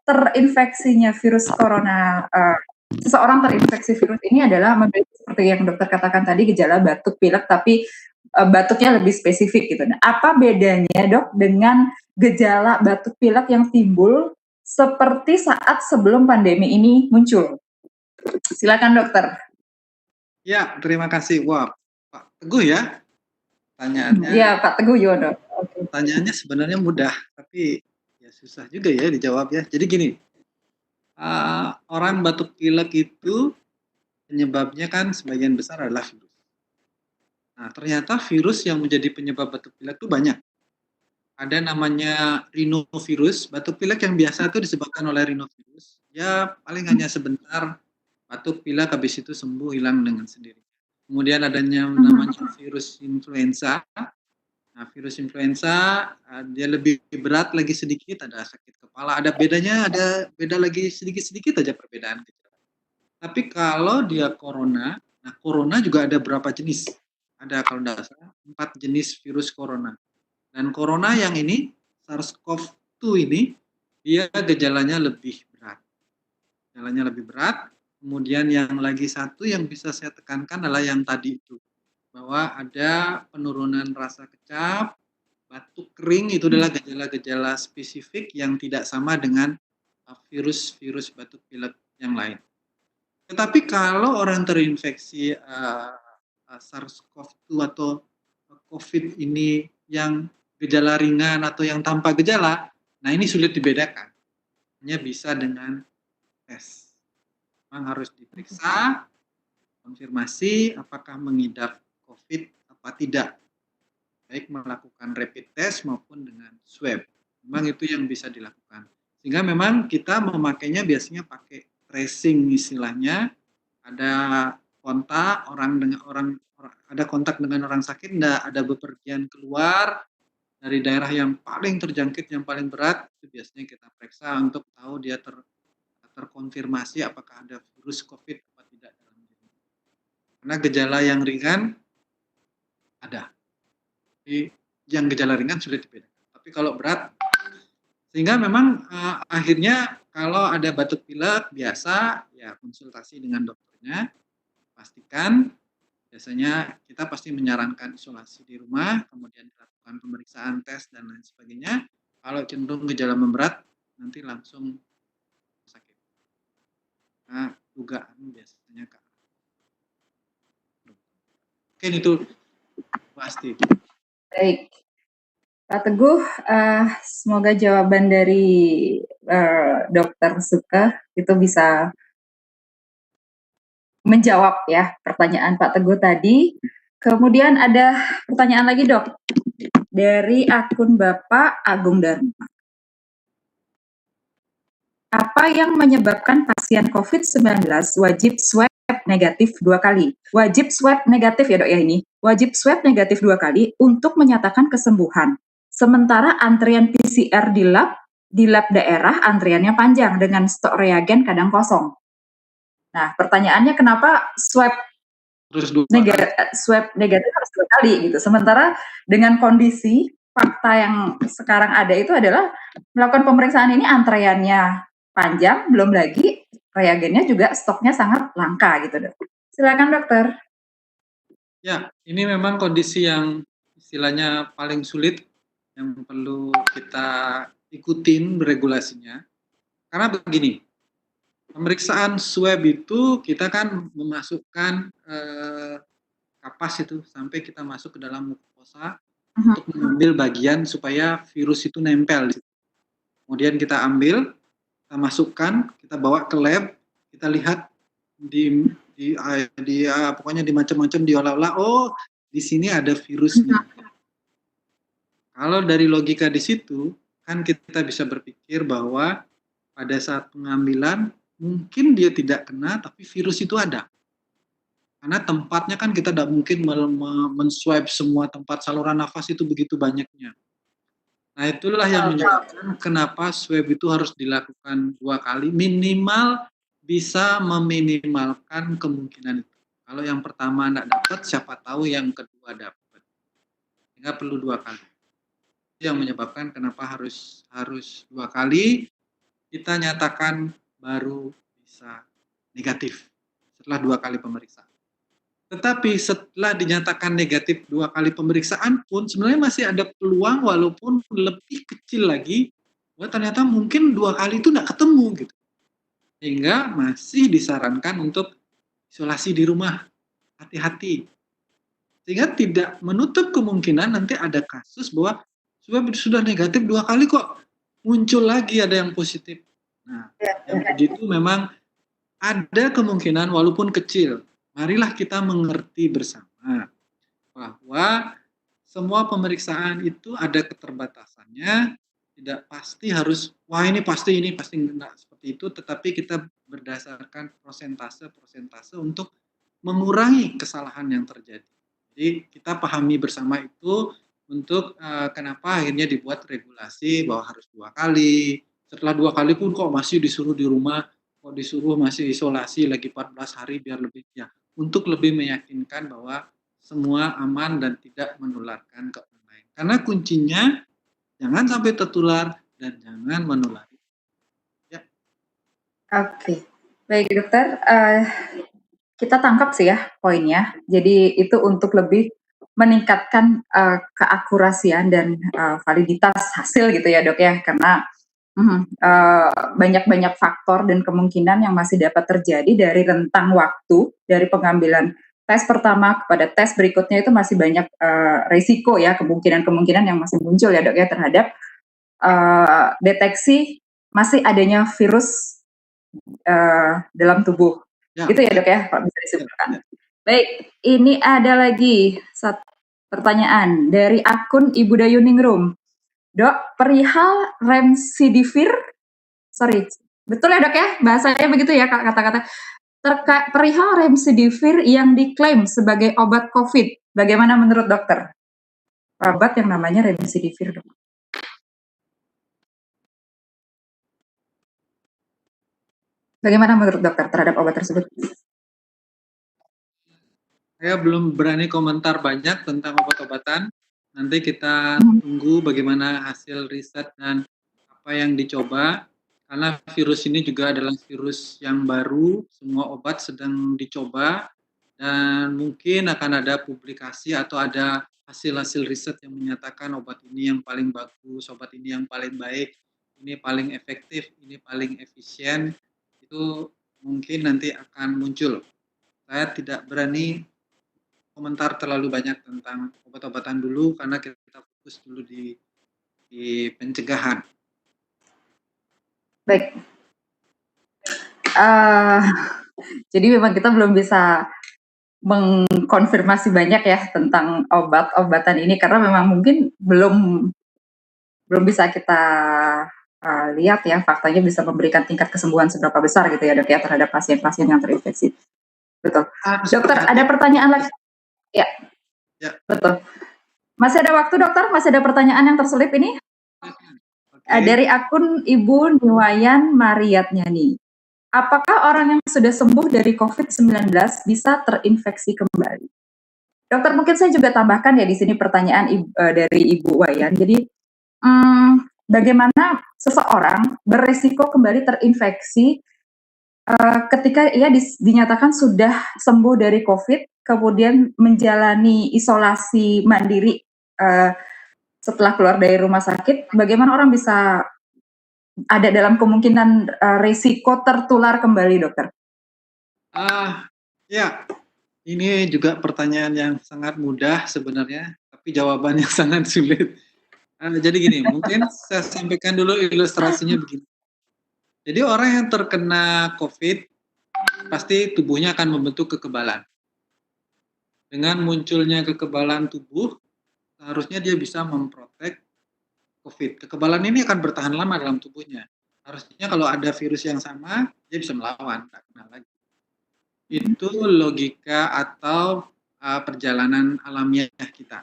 terinfeksinya virus corona, seseorang terinfeksi virus ini adalah seperti yang dokter katakan tadi, gejala batuk pilek, tapi batuknya lebih spesifik gitu. Nah, apa bedanya Dok dengan gejala batuk pilek yang timbul seperti saat sebelum pandemi ini muncul? Silakan dokter. Ya, terima kasih. Wah, Pak Teguh ya. Pertanyaannya. Iya, Pak Teguh Yono. Pertanyaannya sebenarnya mudah, tapi ya susah juga ya dijawab ya. Jadi gini, orang batuk pilek itu penyebabnya kan sebagian besar adalah virus. Nah, ternyata virus yang menjadi penyebab batuk pilek itu banyak. Ada namanya rhinovirus, batuk pilek yang biasa itu disebabkan oleh rhinovirus. Ya paling hanya sebentar, batuk pilek habis itu sembuh, hilang dengan sendiri. Kemudian adanya namanya virus influenza. Nah, virus influenza dia lebih berat lagi sedikit, ada sakit kepala, ada bedanya, ada beda lagi sedikit-sedikit aja perbedaan gejala. Tapi kalau dia corona, nah corona juga ada berapa jenis? Ada kalau tidak salah 4 jenis virus corona. Dan corona yang ini SARS-CoV-2 ini dia gejalanya lebih berat. Gejalanya lebih berat. Kemudian yang lagi satu yang bisa saya tekankan adalah yang tadi itu, bahwa ada penurunan rasa kecap, batuk kering, itu adalah gejala-gejala spesifik yang tidak sama dengan virus-virus batuk pilek yang lain. Tetapi kalau orang terinfeksi SARS-CoV-2 atau COVID ini yang gejala ringan atau yang tanpa gejala, nah ini sulit dibedakan. Hanya bisa dengan tes. Memang harus diperiksa, konfirmasi apakah mengidap COVID apa tidak. Baik melakukan rapid test maupun dengan swab. Memang itu yang bisa dilakukan. Sehingga memang kita memakainya biasanya pakai tracing istilahnya. Ada kontak ada kontak dengan orang sakit, ada bepergian keluar dari daerah yang paling terjangkit, yang paling berat, itu biasanya kita periksa untuk tahu dia terkonfirmasi apakah ada virus COVID atau tidak dalam dirinya. Karena gejala yang ringan ada. Jadi yang gejala ringan sulit dibedakan. Tapi kalau berat, sehingga memang akhirnya kalau ada batuk pilek biasa, ya konsultasi dengan dokternya, pastikan. Biasanya kita pasti menyarankan isolasi di rumah, kemudian dilakukan pemeriksaan tes dan lain sebagainya. Kalau cenderung gejala memberat, nanti langsung sakit. Nah, dugaan biasanya ke mungkin itu pasti. Baik, Pak Teguh, semoga jawaban dari Dokter Suka itu bisa menjawab ya pertanyaan Pak Teguh tadi. Kemudian ada pertanyaan lagi Dok, dari akun Bapak Agung Dharma. Apa yang menyebabkan pasien COVID-19 wajib swab negatif 2 kali? Wajib swab negatif ya Dok ya ini. Wajib swab negatif 2 kali untuk menyatakan kesembuhan. Sementara antrian PCR di lab daerah antriannya panjang dengan stok reagen kadang kosong. Nah, pertanyaannya kenapa swab negatif harus 2 kali gitu. Sementara dengan kondisi fakta yang sekarang ada itu adalah melakukan pemeriksaan ini antreannya panjang, belum lagi reagennya juga stoknya sangat langka gitu Dok. Silakan dokter. Ya, ini memang kondisi yang istilahnya paling sulit yang perlu kita ikutin regulasinya. Karena begini, pemeriksaan swab itu kita kan memasukkan kapas itu sampai kita masuk ke dalam mukosa untuk mengambil bagian supaya virus itu nempel. Kemudian kita ambil, kita masukkan, kita bawa ke lab, kita lihat pokoknya di macam-macam diolah-olah. Oh, di sini ada virusnya. Kalau dari logika di situ, kan kita bisa berpikir bahwa pada saat pengambilan mungkin dia tidak kena, tapi virus itu ada. Karena tempatnya kan kita tidak mungkin men-swipe semua tempat saluran nafas itu begitu banyaknya. Nah, itulah yang menyebabkan kenapa swab itu harus dilakukan 2 kali, minimal bisa meminimalkan kemungkinan itu. Kalau yang pertama tidak dapat, siapa tahu yang kedua dapat. Sehingga perlu 2 kali. Itu yang menyebabkan kenapa harus 2 kali, kita nyatakan baru bisa negatif setelah 2 kali pemeriksaan. Tetapi setelah dinyatakan negatif 2 kali pemeriksaan pun sebenarnya masih ada peluang walaupun lebih kecil lagi, bahwa ternyata mungkin 2 kali itu tidak ketemu gitu. Sehingga masih disarankan untuk isolasi di rumah, hati-hati. Sehingga tidak menutup kemungkinan nanti ada kasus bahwa sudah negatif 2 kali kok muncul lagi ada yang positif. Nah, yang begitu memang ada kemungkinan walaupun kecil. Marilah kita mengerti bersama bahwa semua pemeriksaan itu ada keterbatasannya, tidak pasti harus, wah ini pasti enggak seperti itu, tetapi kita berdasarkan persentase untuk mengurangi kesalahan yang terjadi. Jadi kita pahami bersama itu untuk kenapa akhirnya dibuat regulasi bahwa harus 2 kali, setelah 2 kali pun kok masih disuruh di rumah, kok disuruh masih isolasi lagi 14 hari biar lebih ya. Untuk lebih meyakinkan bahwa semua aman dan tidak menularkan ke orang lain. Karena kuncinya jangan sampai tertular dan jangan menulari. Ya. Oke, baik dokter. Kita tangkap sih ya poinnya. Jadi itu untuk lebih meningkatkan keakurasian dan validitas hasil gitu ya dok ya. Karena banyak-banyak faktor dan kemungkinan yang masih dapat terjadi dari rentang waktu dari pengambilan tes pertama kepada tes berikutnya itu masih banyak risiko ya, kemungkinan-kemungkinan yang masih muncul ya dok ya terhadap deteksi masih adanya virus dalam tubuh. Ya. Gitu ya dok ya, kalau bisa disebutkan. Ya. Baik, ini ada lagi satu pertanyaan dari akun Ibu Dayuningrum. Dok, perihal remdesivir, betul ya dok ya, bahasanya begitu ya kata-kata. Perihal remdesivir yang diklaim sebagai obat COVID, bagaimana menurut dokter? Obat yang namanya remdesivir dok. Bagaimana menurut dokter terhadap obat tersebut? Saya belum berani komentar banyak tentang obat-obatan. Nanti kita tunggu bagaimana hasil riset dan apa yang dicoba. Karena virus ini juga adalah virus yang baru, semua obat sedang dicoba. Dan mungkin akan ada publikasi atau ada hasil-hasil riset yang menyatakan obat ini yang paling bagus, obat ini yang paling baik, ini paling efektif, ini paling efisien. Itu mungkin nanti akan muncul. Saya tidak berani komentar terlalu banyak tentang obat-obatan dulu karena kita fokus dulu di pencegahan. Baik. Jadi memang kita belum bisa mengkonfirmasi banyak ya tentang obat-obatan ini karena memang mungkin belum bisa kita lihat ya faktanya bisa memberikan tingkat kesembuhan seberapa besar gitu ya dok ya terhadap pasien-pasien yang terinfeksi. Betul. Dokter, ada pertanyaan lagi? Ya. Betul. Masih ada waktu dokter? Masih ada pertanyaan yang terselip ini? Dari akun Ibu Niwayan Mariatnyani. Apakah orang yang sudah sembuh dari COVID-19 bisa terinfeksi kembali? Dokter, mungkin saya juga tambahkan ya di sini pertanyaan dari Ibu Wayan. Jadi, bagaimana seseorang beresiko kembali terinfeksi Ketika ia dinyatakan sudah sembuh dari COVID, kemudian menjalani isolasi mandiri setelah keluar dari rumah sakit, bagaimana orang bisa ada dalam kemungkinan risiko tertular kembali, dokter? Ya, ini juga pertanyaan yang sangat mudah sebenarnya, tapi jawabannya sangat sulit. Jadi gini, mungkin saya sampaikan dulu ilustrasinya begini. Jadi orang yang terkena COVID, pasti tubuhnya akan membentuk kekebalan. Dengan munculnya kekebalan tubuh, seharusnya dia bisa memprotek COVID. Kekebalan ini akan bertahan lama dalam tubuhnya. Harusnya kalau ada virus yang sama, dia bisa melawan, tak kena lagi. Itu logika atau perjalanan alamiah kita.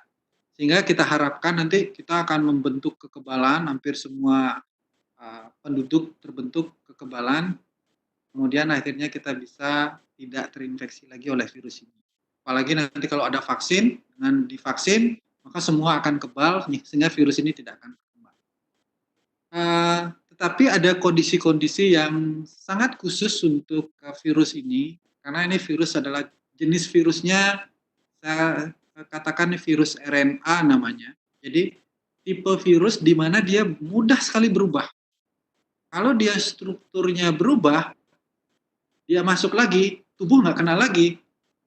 Sehingga kita harapkan nanti kita akan membentuk kekebalan, hampir semua penduduk terbentuk kekebalan, kemudian akhirnya kita bisa tidak terinfeksi lagi oleh virus ini. Apalagi nanti kalau ada vaksin, dengan divaksin, maka semua akan kebal, sehingga virus ini tidak akan berkembang. Tetapi ada kondisi-kondisi yang sangat khusus untuk virus ini, karena ini virus adalah jenis virusnya, saya katakan virus RNA namanya. Jadi tipe virus di mana dia mudah sekali berubah. Kalau dia strukturnya berubah, dia masuk lagi, tubuh nggak kena lagi.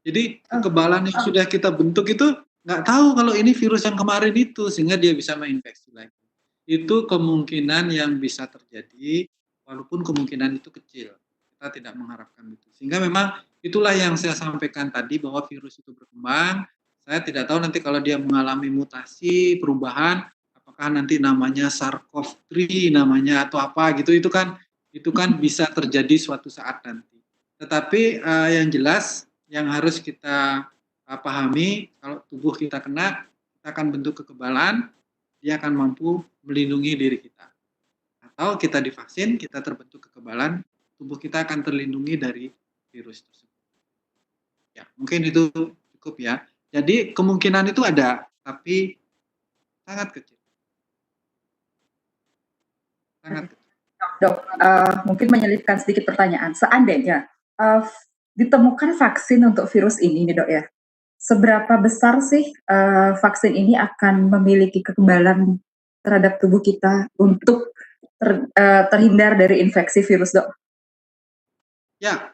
Jadi kekebalan yang sudah kita bentuk itu nggak tahu kalau ini virus yang kemarin itu, sehingga dia bisa menginfeksi lagi. Itu kemungkinan yang bisa terjadi, walaupun kemungkinan itu kecil. Kita tidak mengharapkan itu. Sehingga memang itulah yang saya sampaikan tadi, bahwa virus itu berkembang. Saya tidak tahu nanti kalau dia mengalami mutasi, perubahan, apakah nanti namanya SARS-CoV-3 namanya atau apa gitu, itu kan bisa terjadi suatu saat nanti. Tetapi yang jelas yang harus kita pahami, kalau tubuh kita kena, kita akan bentuk kekebalan, dia akan mampu melindungi diri kita. Atau kita divaksin, kita terbentuk kekebalan, tubuh kita akan terlindungi dari virus tersebut. Ya, mungkin itu cukup ya. Jadi kemungkinan itu ada, tapi sangat kecil. Sangat kecil. Dok, mungkin menyelipkan sedikit pertanyaan. Seandainya ditemukan vaksin untuk virus ini nih dok ya, seberapa besar sih vaksin ini akan memiliki kekebalan terhadap tubuh kita untuk terhindar dari infeksi virus, dok? Ya,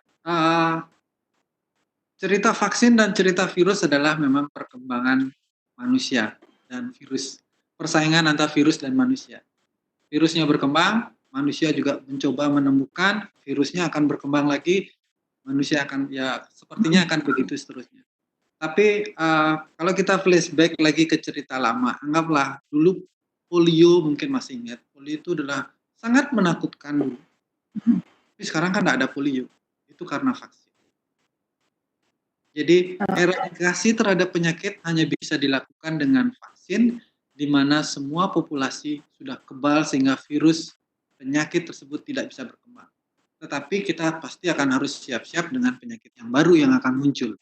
cerita vaksin dan cerita virus adalah memang perkembangan manusia dan virus, persaingan antara virus dan manusia. Virusnya berkembang, manusia juga mencoba menemukan, virusnya akan berkembang lagi, manusia akan, ya sepertinya akan begitu seterusnya. Tapi kalau kita flashback lagi ke cerita lama, anggaplah dulu polio, mungkin masih ingat, polio itu adalah sangat menakutkan dulu. Tapi sekarang kan tidak ada polio, itu karena vaksin. Jadi eradikasi terhadap penyakit hanya bisa dilakukan dengan vaksin, di mana semua populasi sudah kebal sehingga virus penyakit tersebut tidak bisa berkembang. Tetapi kita pasti akan harus siap-siap dengan penyakit yang baru yang akan muncul.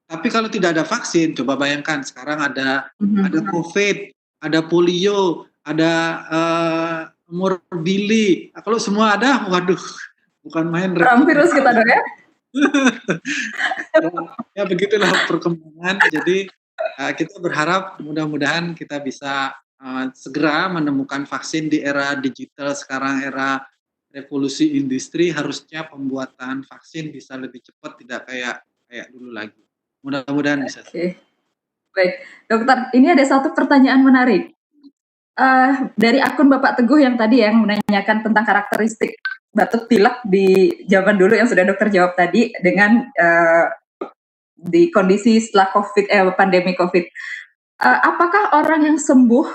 Tapi kalau tidak ada vaksin, coba bayangkan sekarang ada COVID, ada polio, ada morbili. Kalau semua ada, waduh, bukan main. Perang virus kita dok ya? Ya begitulah perkembangan. Jadi kita berharap mudah-mudahan kita bisa segera menemukan vaksin di era digital sekarang, era revolusi industri. Harusnya pembuatan vaksin bisa lebih cepat, tidak kayak dulu lagi. Mudah-mudahan bisa. Oke. Baik, dokter, ini ada satu pertanyaan menarik. Dari akun Bapak Teguh yang tadi yang menanyakan tentang karakteristik batuk pilek di zaman dulu yang sudah dokter jawab tadi dengan di kondisi setelah pandemi COVID. Apakah orang yang sembuh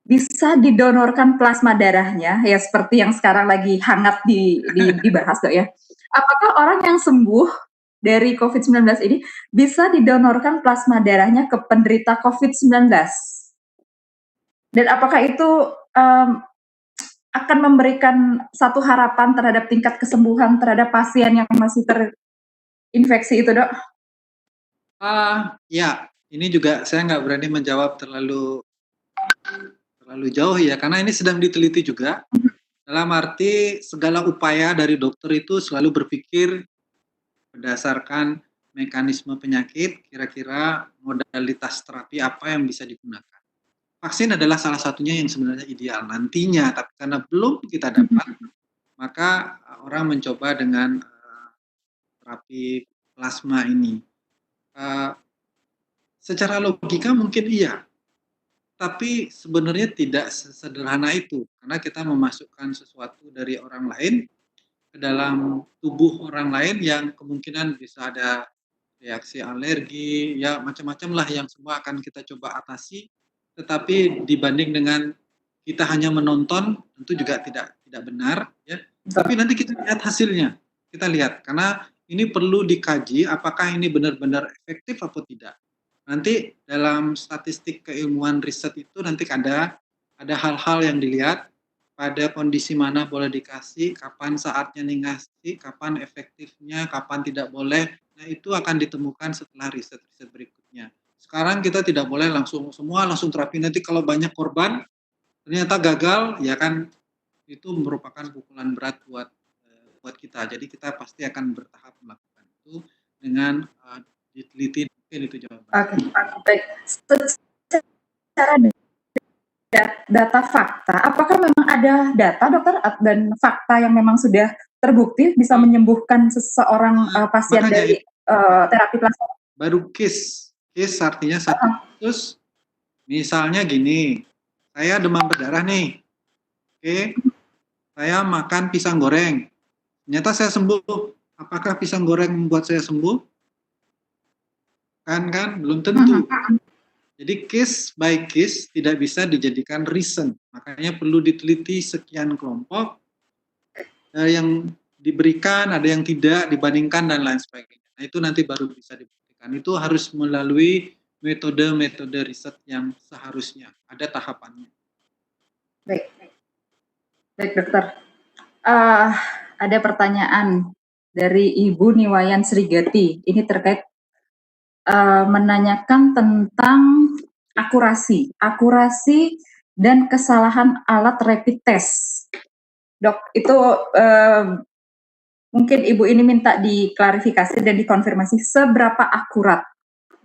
bisa didonorkan plasma darahnya, ya seperti yang sekarang lagi hangat dibahas dok ya? Apakah orang yang sembuh dari COVID-19 ini bisa didonorkan plasma darahnya ke penderita COVID-19? Dan apakah itu akan memberikan satu harapan terhadap tingkat kesembuhan terhadap pasien yang masih terinfeksi itu, dok? Ya, ini juga saya nggak berani menjawab terlalu jauh ya, karena ini sedang diteliti juga. Dalam arti segala upaya dari dokter itu selalu berpikir berdasarkan mekanisme penyakit, kira-kira modalitas terapi apa yang bisa digunakan. Vaksin adalah salah satunya yang sebenarnya ideal nantinya, tapi karena belum kita dapat, maka orang mencoba dengan terapi plasma ini. Uh, Secara logika mungkin iya, tapi sebenarnya tidak sesederhana itu, karena kita memasukkan sesuatu dari orang lain ke dalam tubuh orang lain yang kemungkinan bisa ada reaksi alergi, ya macam-macam lah yang semua akan kita coba atasi. Tetapi dibanding dengan kita hanya menonton, tentu juga tidak benar, ya. Tapi nanti kita lihat hasilnya, kita lihat karena ini perlu dikaji apakah ini benar-benar efektif atau tidak. Nanti dalam statistik keilmuan riset itu nanti ada hal-hal yang dilihat pada kondisi mana boleh dikasih, kapan saatnya dikasih, kapan efektifnya, kapan tidak boleh. Nah, itu akan ditemukan setelah riset-riset berikutnya. Sekarang kita tidak boleh langsung terapi. Nanti kalau banyak korban ternyata gagal, ya kan itu merupakan pukulan berat buat kita. Jadi kita pasti akan bertahap melakukan itu dengan diteliti. Mungkin itu jawaban. Oke, baik. Secara data fakta, apakah memang ada data dokter dan fakta yang memang sudah terbukti bisa menyembuhkan seseorang pasien dari terapi plasma? Baru case artinya satu kasus, misalnya gini, saya demam berdarah nih, oke, saya makan pisang goreng, ternyata saya sembuh. Apakah pisang goreng membuat saya sembuh? Kan belum tentu. Jadi case by case tidak bisa dijadikan reason. Makanya perlu diteliti sekian kelompok yang diberikan, ada yang tidak dibandingkan dan lain sebagainya. Nah, itu nanti baru bisa dibuktikan. Itu harus melalui metode-metode riset yang seharusnya ada tahapannya. Baik dokter. Ada pertanyaan dari Ibu Niwayan Srigati. Ini terkait menanyakan tentang akurasi dan kesalahan alat rapid test. Dok, itu mungkin Ibu ini minta diklarifikasi dan dikonfirmasi seberapa akurat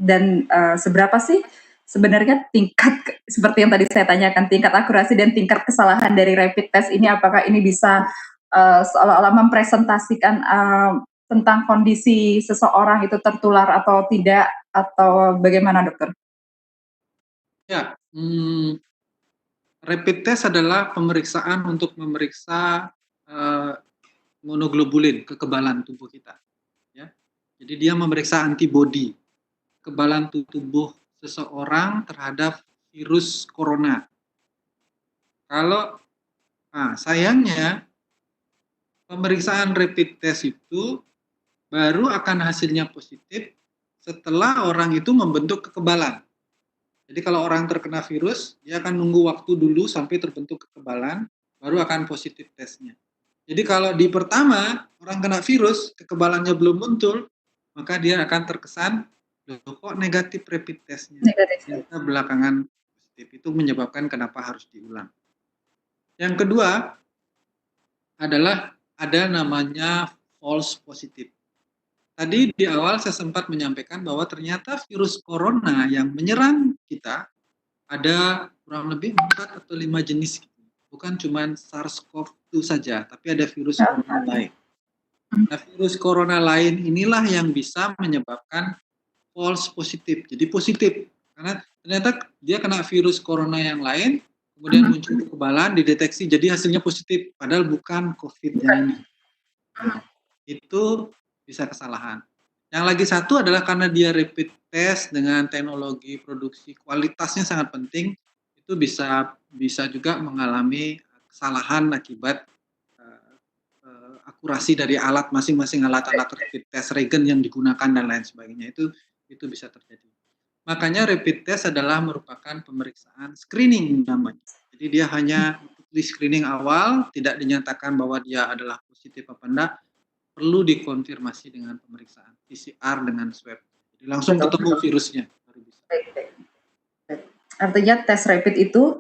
dan seberapa sih sebenarnya tingkat, seperti yang tadi saya tanyakan, tingkat akurasi dan tingkat kesalahan dari rapid test ini, apakah ini bisa seolah-olah mempresentasikan tentang kondisi seseorang itu tertular atau tidak, atau bagaimana dokter? Ya, rapid test adalah pemeriksaan untuk memeriksa monoglobulin, kekebalan tubuh kita. Ya. Jadi dia memeriksa antibodi, kekebalan tubuh seseorang terhadap virus corona. Kalau sayangnya pemeriksaan rapid test itu baru akan hasilnya positif setelah orang itu membentuk kekebalan. Jadi kalau orang terkena virus, dia akan nunggu waktu dulu sampai terbentuk kekebalan, baru akan positif tesnya. Jadi kalau di pertama orang kena virus, kekebalannya belum muncul, maka dia akan terkesan, loh kok negatif rapid testnya. Ternyata belakangan positif. Itu menyebabkan kenapa harus diulang. Yang kedua adalah ada namanya false positive. Tadi di awal saya sempat menyampaikan bahwa ternyata virus corona yang menyerang kita ada kurang lebih 4 atau 5 jenis. Bukan cuma SARS-CoV-2 saja, tapi ada virus corona lain. Nah, virus corona lain inilah yang bisa menyebabkan false positive. Jadi positif. Karena ternyata dia kena virus corona yang lain, kemudian muncul kekebalan, dideteksi, jadi hasilnya positif. Padahal bukan COVID yang ini. Itu bisa kesalahan. Yang lagi satu adalah karena dia rapid test dengan teknologi produksi kualitasnya sangat penting, itu bisa juga mengalami kesalahan akibat akurasi dari alat masing-masing alat-alat rapid test, reagen yang digunakan dan lain sebagainya. Itu bisa terjadi. Makanya rapid test adalah merupakan pemeriksaan screening namanya. Jadi dia hanya di screening awal, tidak dinyatakan bahwa dia adalah positif apa enggak, perlu dikonfirmasi dengan pemeriksaan PCR dengan swab. Jadi langsung ketemu virusnya baru bisa. Artinya tes rapid itu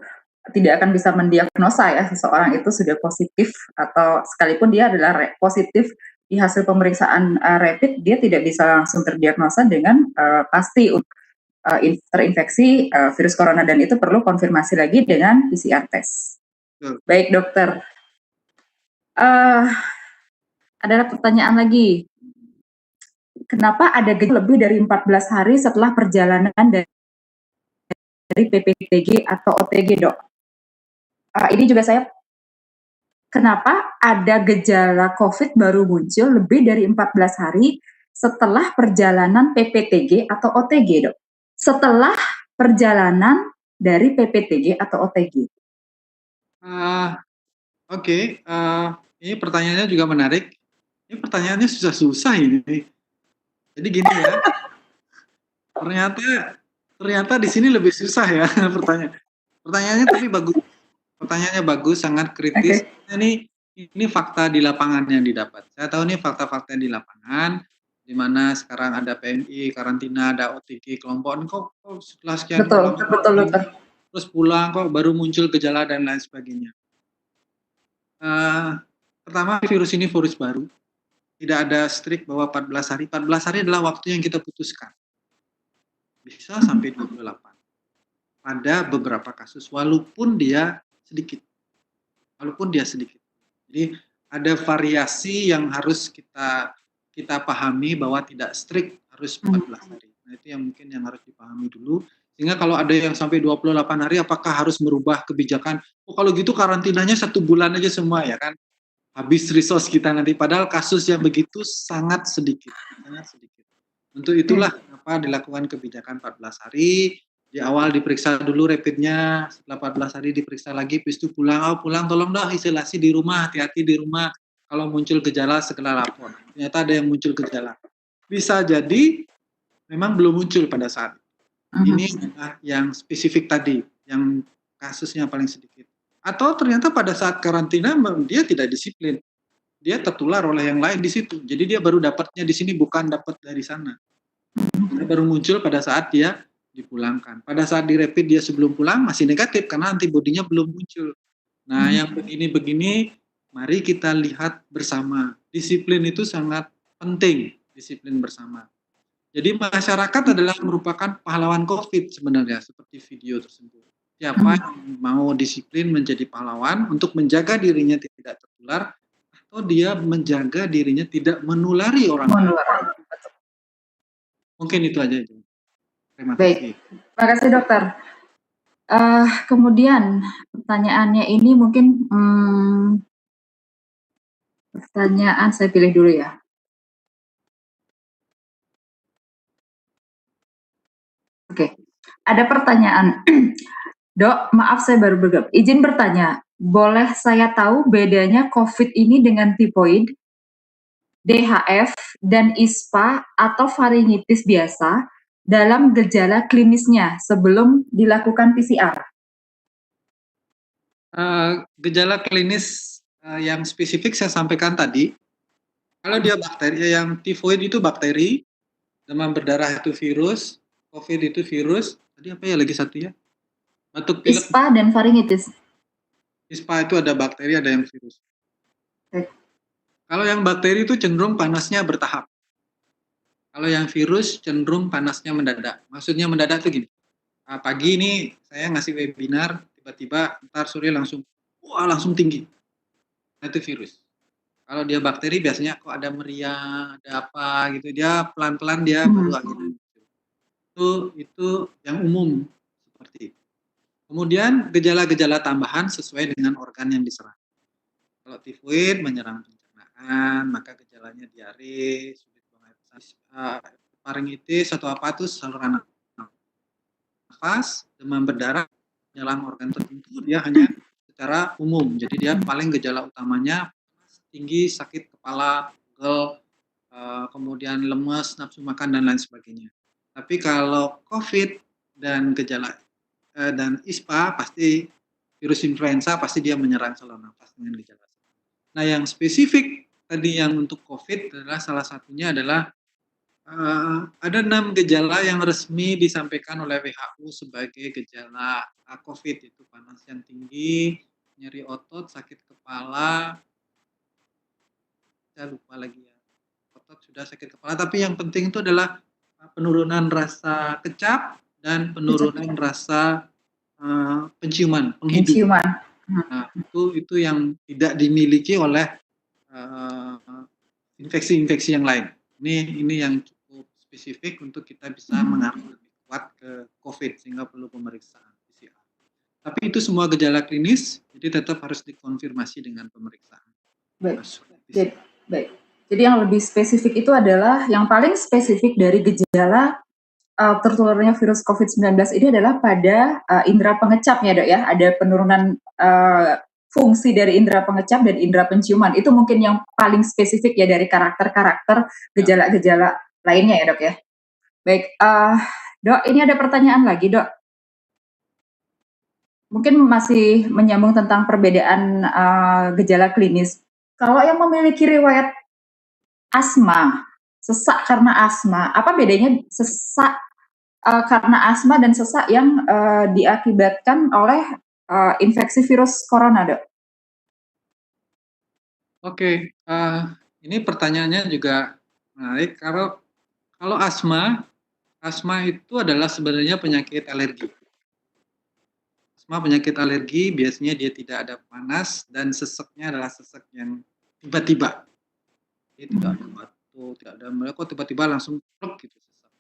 tidak akan bisa mendiagnosa ya seseorang itu sudah positif, atau sekalipun dia adalah positif di hasil pemeriksaan rapid, dia tidak bisa langsung terdiagnosa dengan pasti terinfeksi virus corona, dan itu perlu konfirmasi lagi dengan PCR test. Baik dokter, adalah pertanyaan lagi. Kenapa ada gejala lebih dari 14 hari setelah perjalanan dari PPTG atau OTG, dok? Ini juga saya, kenapa ada gejala COVID baru muncul lebih dari 14 hari setelah perjalanan PPTG atau OTG, dok? Setelah perjalanan dari PPTG atau OTG. Oke, ini pertanyaannya juga menarik. Ini pertanyaannya susah-susah ini. Jadi gini ya, ternyata di sini lebih susah ya pertanyaannya, tapi bagus. Pertanyaannya bagus, sangat kritis. Okay. Ini fakta di lapangan yang didapat. Saya tahu ini fakta-fakta di lapangan, di mana sekarang ada PMI, karantina, ada OTG, kelompok. Kok setelah sekian betul. Terus pulang kok baru muncul gejala dan lain sebagainya. Pertama, virus ini virus baru. Tidak ada strict bahwa 14 hari. 14 hari adalah waktu yang kita putuskan. Bisa sampai 28. Pada beberapa kasus, walaupun dia sedikit. Jadi ada variasi yang harus kita pahami, bahwa tidak strict harus 14 hari. Nah, itu yang mungkin yang harus dipahami dulu. Sehingga kalau ada yang sampai 28 hari, apakah harus merubah kebijakan? Oh, kalau gitu karantinanya 1 bulan aja semua ya kan? Habis resource kita nanti, padahal kasus yang begitu sangat sedikit. Untuk itulah kenapa dilakukan kebijakan 14 hari, di awal diperiksa dulu rapidnya, setelah 14 hari diperiksa lagi, habis itu pulang tolong dah isolasi di rumah, hati-hati di rumah, kalau muncul gejala segera lapor. Ternyata ada yang muncul gejala. Bisa jadi memang belum muncul pada saat ini yang spesifik tadi, yang kasusnya paling sedikit. Atau ternyata pada saat karantina dia tidak disiplin, dia tertular oleh yang lain di situ. Jadi dia baru dapatnya di sini, bukan dapat dari sana. Dia baru muncul pada saat dia dipulangkan. Pada saat di rapid dia sebelum pulang masih negatif karena antibodinya belum muncul. Nah, yang begini-begini mari kita lihat bersama. Disiplin itu sangat penting, disiplin bersama. Jadi masyarakat adalah merupakan pahlawan COVID sebenarnya, seperti video tersebut. Siapa yang mau disiplin menjadi pahlawan untuk menjaga dirinya tidak tertular, atau dia menjaga dirinya tidak menulari orang lain. Mungkin itu aja. Terima kasih. Baik, terima kasih dokter. Kemudian pertanyaannya ini mungkin pertanyaan saya pilih dulu ya. Oke, ada pertanyaan. Dok, maaf saya baru bergabung. Izin bertanya, boleh saya tahu bedanya COVID ini dengan tifoid, DHF, dan ISPA atau faringitis biasa dalam gejala klinisnya sebelum dilakukan PCR? Gejala klinis yang spesifik saya sampaikan tadi. Kalau dia bakteri, yang tifoid itu bakteri, demam berdarah itu virus, COVID itu virus. Tadi apa ya lagi satu ya? Batuk pilek. ISPA dan faringitis. ISPA itu ada bakteri, ada yang virus. Kalau yang bakteri itu cenderung panasnya bertahap. Kalau yang virus cenderung panasnya mendadak. Maksudnya mendadak itu gini. Pagi ini saya ngasih webinar, tiba-tiba ntar sore langsung tinggi. Nah, itu virus. Kalau dia bakteri biasanya kok ada meriang, ada apa gitu. Dia pelan-pelan dia baru akhirnya. Itu yang umum seperti itu. Kemudian gejala-gejala tambahan sesuai dengan organ yang diserang. Kalau tifoid menyerang pencernaan, maka gejalanya diare, sulit buang air besar, faringitis atau apa itu saluran nafas, demam berdarah, menyerang organ tertentu, dia hanya secara umum. Jadi dia paling gejala utamanya tinggi, sakit kepala, pegel, kemudian lemes, nafsu makan dan lain sebagainya. Tapi kalau COVID dan gejala dan ISPA pasti virus influenza pasti dia menyerang saluran nafas dengan gejala. Nah, yang spesifik tadi yang untuk COVID adalah salah satunya adalah ada 6 gejala yang resmi disampaikan oleh WHO sebagai gejala COVID, itu panas yang tinggi, nyeri otot, sakit kepala, saya lupa lagi ya. Otot sudah sakit kepala, tapi yang penting itu adalah penurunan rasa kecap dan penurunan rasa penciuman, penghidup. Penciuman. Nah, itu yang tidak dimiliki oleh infeksi-infeksi yang lain. Ini yang cukup spesifik untuk kita bisa mengatur lebih kuat ke COVID sehingga perlu pemeriksaan PCR. Tapi itu semua gejala klinis, jadi tetap harus dikonfirmasi dengan pemeriksaan. Baik. Jadi yang lebih spesifik itu adalah yang paling spesifik dari gejala tertularnya virus COVID-19 ini adalah pada indera pengecapnya, Dok ya. Ada penurunan fungsi dari indera pengecap dan indera penciuman. Itu mungkin yang paling spesifik ya dari karakter-karakter gejala-gejala lainnya ya, Dok ya. Baik, Dok, ini ada pertanyaan lagi, Dok. Mungkin masih menyambung tentang perbedaan gejala klinis. Kalau yang memiliki riwayat asma, sesak karena asma, apa bedanya sesak karena asma dan sesak yang diakibatkan oleh infeksi virus corona, Dok? Oke, ini pertanyaannya juga menarik. Kalau asma itu adalah sebenarnya penyakit alergi. Asma penyakit alergi biasanya dia tidak ada panas dan seseknya adalah sesek yang tiba-tiba. Jadi tidak ada batuk, tidak ada kok tiba-tiba langsung plek gitu sesak.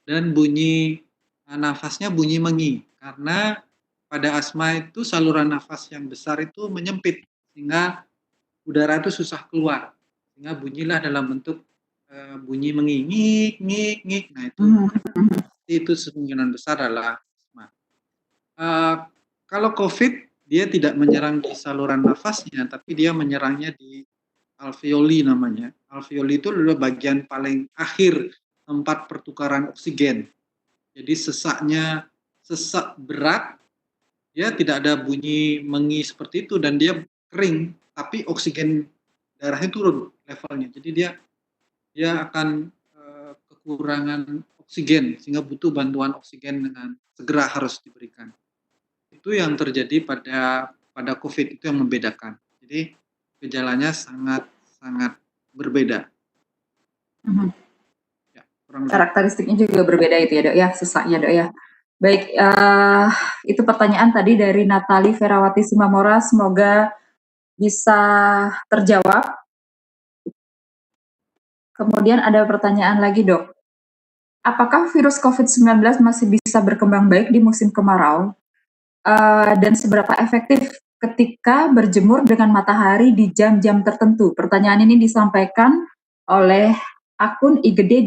Dan bunyi nafasnya bunyi mengi karena pada asma itu saluran nafas yang besar itu menyempit sehingga udara itu susah keluar sehingga bunyilah dalam bentuk bunyi mengi ngik ngik ngik. Nah itu kemungkinan besar adalah asma. Kalau COVID dia tidak menyerang di saluran nafasnya, tapi dia menyerangnya di alveoli namanya. Alveoli itu adalah bagian paling akhir tempat pertukaran oksigen. Jadi sesak berat, dia tidak ada bunyi mengi seperti itu dan dia kering, tapi oksigen darahnya turun levelnya. Jadi dia akan kekurangan oksigen sehingga butuh bantuan oksigen dengan segera harus diberikan. Itu yang terjadi pada COVID, itu yang membedakan. Jadi gejalanya sangat berbeda. Ya, karakteristiknya juga berbeda itu ya, Dok ya, sesaknya, Dok ya. Baik, itu pertanyaan tadi dari Natali Ferawati Simamora, semoga bisa terjawab. Kemudian ada pertanyaan lagi, Dok. Apakah virus COVID-19 masih bisa berkembang baik di musim kemarau? Dan seberapa efektif ketika berjemur dengan matahari di jam-jam tertentu? Pertanyaan ini disampaikan oleh akun IGD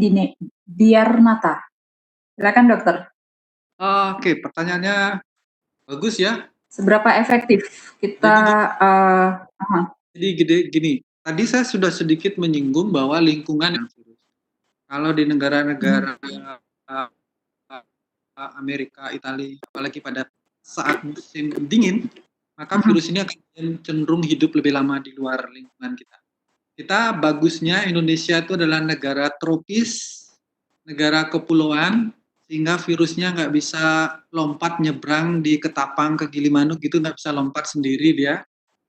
Diarnata. Silakan, Dokter. Oke, pertanyaannya bagus ya. Seberapa efektif kita? Jadi gini, tadi saya sudah sedikit menyinggung bahwa lingkungan yang virus. Kalau di negara-negara Amerika, Italia, apalagi pada saat musim dingin, maka virus ini akan cenderung hidup lebih lama di luar lingkungan kita. Kita bagusnya Indonesia itu adalah negara tropis, negara kepulauan, sehingga virusnya nggak bisa lompat nyebrang di Ketapang ke Gilimanuk gitu, nggak bisa lompat sendiri dia.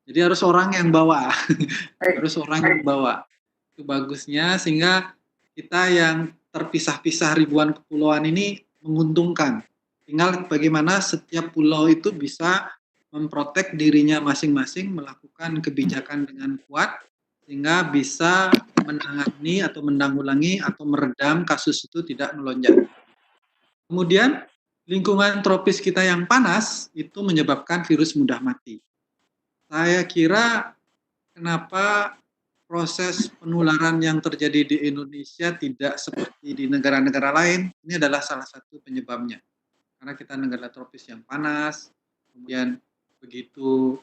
Jadi harus orang yang bawa, Itu bagusnya, sehingga kita yang terpisah-pisah ribuan kepulauan ini menguntungkan. Tinggal bagaimana setiap pulau itu bisa memprotek dirinya masing-masing, melakukan kebijakan dengan kuat, sehingga bisa menangani atau menanggulangi atau meredam kasus itu tidak melonjak. Kemudian lingkungan tropis kita yang panas itu menyebabkan virus mudah mati. Saya kira kenapa proses penularan yang terjadi di Indonesia tidak seperti di negara-negara lain, ini adalah salah satu penyebabnya. Karena kita negara tropis yang panas, kemudian begitu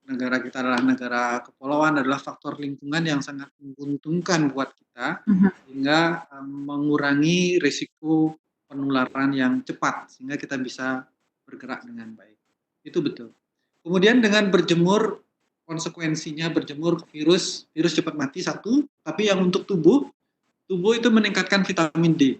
negara kita adalah negara kepulauan, adalah faktor lingkungan yang sangat menguntungkan buat kita, sehingga mengurangi risiko penularan yang cepat, sehingga kita bisa bergerak dengan baik. Itu betul. Kemudian dengan berjemur, konsekuensinya berjemur virus cepat mati satu, tapi yang untuk tubuh itu meningkatkan vitamin D.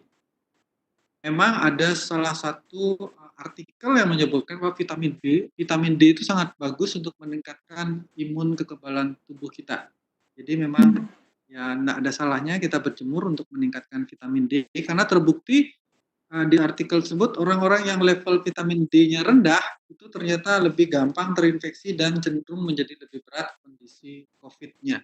Memang ada salah satu artikel artikel yang menyebutkan bahwa vitamin D itu sangat bagus untuk meningkatkan imun kekebalan tubuh kita. Jadi memang ya tidak ada salahnya kita berjemur untuk meningkatkan vitamin D karena terbukti di artikel tersebut orang-orang yang level vitamin D-nya rendah itu ternyata lebih gampang terinfeksi dan cenderung menjadi lebih berat kondisi COVID-nya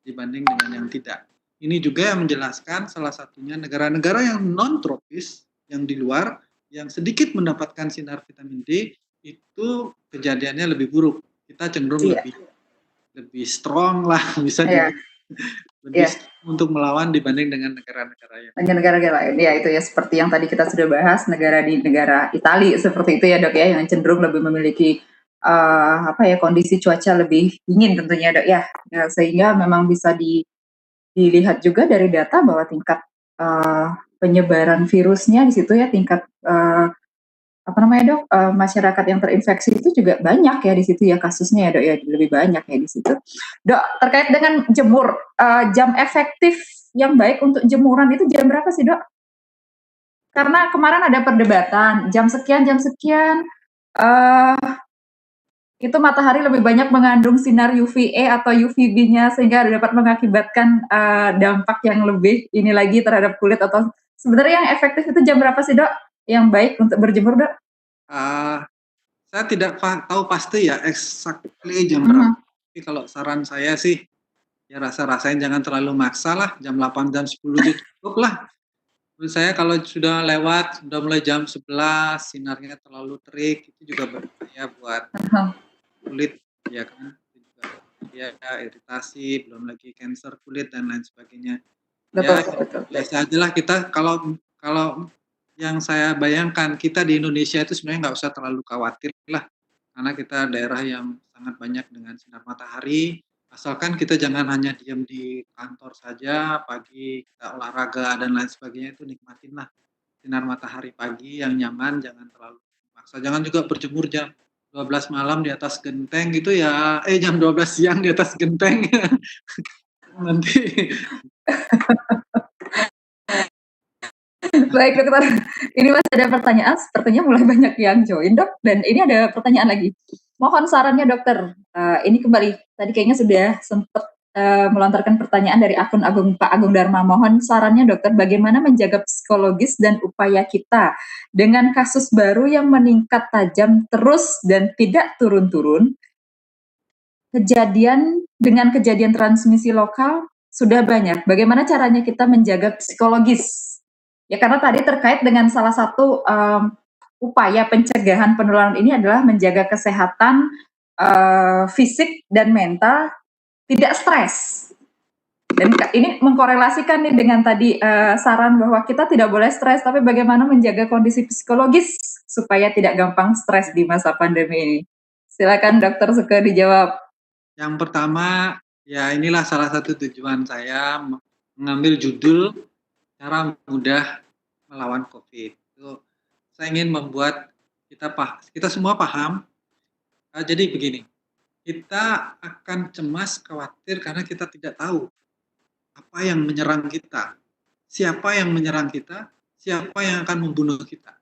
dibanding dengan yang tidak. Ini juga yang menjelaskan salah satunya negara-negara yang non-tropis, yang di luar, yang sedikit mendapatkan sinar vitamin D, itu kejadiannya lebih buruk. Kita cenderung lebih strong lah, bisa lebih strong untuk melawan dibanding dengan negara-negara yang negara-negara lain. Ya itu ya seperti yang tadi kita sudah bahas, negara Italia seperti itu ya Dok ya, yang cenderung lebih memiliki kondisi cuaca lebih dingin tentunya Dok ya. Sehingga memang bisa dilihat juga dari data bahwa tingkat penyebaran virusnya di situ ya, tingkat Dok, masyarakat yang terinfeksi itu juga banyak ya di situ ya kasusnya ya Dok ya, lebih banyak ya di situ. Dok, terkait dengan jemur, jam efektif yang baik untuk jemuran itu jam berapa sih Dok? Karena kemarin ada perdebatan, jam sekian, itu matahari lebih banyak mengandung sinar UVA atau UVB-nya sehingga dapat mengakibatkan dampak yang lebih ini lagi terhadap kulit, atau sebenarnya yang efektif itu jam berapa sih Dok? Yang baik untuk berjemur Dok? Saya tidak tahu pasti ya exactly jam berapa. Tapi kalau saran saya sih ya rasa-rasain jangan terlalu maksa lah, jam 8 jam 10 itu cukup lah. Menurut saya kalau sudah lewat, sudah mulai jam 11, sinarnya terlalu terik, itu juga berbahaya buat kulit, ya kan. Itu juga ya iritasi, belum lagi kanker kulit dan lain sebagainya. Betul. Biasa aja lah kita, kalau yang saya bayangkan, kita di Indonesia itu sebenarnya nggak usah terlalu khawatir lah, karena kita daerah yang sangat banyak dengan sinar matahari, asalkan kita jangan hanya diam di kantor saja, pagi kita olahraga dan lain sebagainya, itu nikmatin lah sinar matahari pagi yang nyaman, jangan terlalu maksa, jangan juga berjemur jam 12 malam di atas genteng gitu ya, jam 12 siang di atas genteng, nanti. Baik Dokter, ini masih ada pertanyaan, sepertinya mulai banyak yang join Dok, dan ini ada pertanyaan lagi. Mohon sarannya Dokter, ini kembali, tadi kayaknya sudah sempat melontarkan pertanyaan dari akun Pak Agung Dharma. Mohon sarannya Dokter, bagaimana menjaga psikologis dan upaya kita dengan kasus baru yang meningkat tajam terus dan tidak turun-turun, dengan kejadian transmisi lokal sudah banyak. Bagaimana caranya kita menjaga psikologis? Ya karena tadi terkait dengan salah satu upaya pencegahan penularan ini adalah menjaga kesehatan fisik dan mental, tidak stres. Dan ini mengkorelasikan nih dengan tadi saran bahwa kita tidak boleh stres, tapi bagaimana menjaga kondisi psikologis supaya tidak gampang stres di masa pandemi ini. Silakan Dokter Suke dijawab. Yang pertama, ya inilah salah satu tujuan saya mengambil judul cara mudah melawan COVID. Itu saya ingin membuat kita semua paham. Jadi begini, kita akan cemas, khawatir karena kita tidak tahu apa yang menyerang kita, siapa yang menyerang kita, siapa yang akan membunuh kita.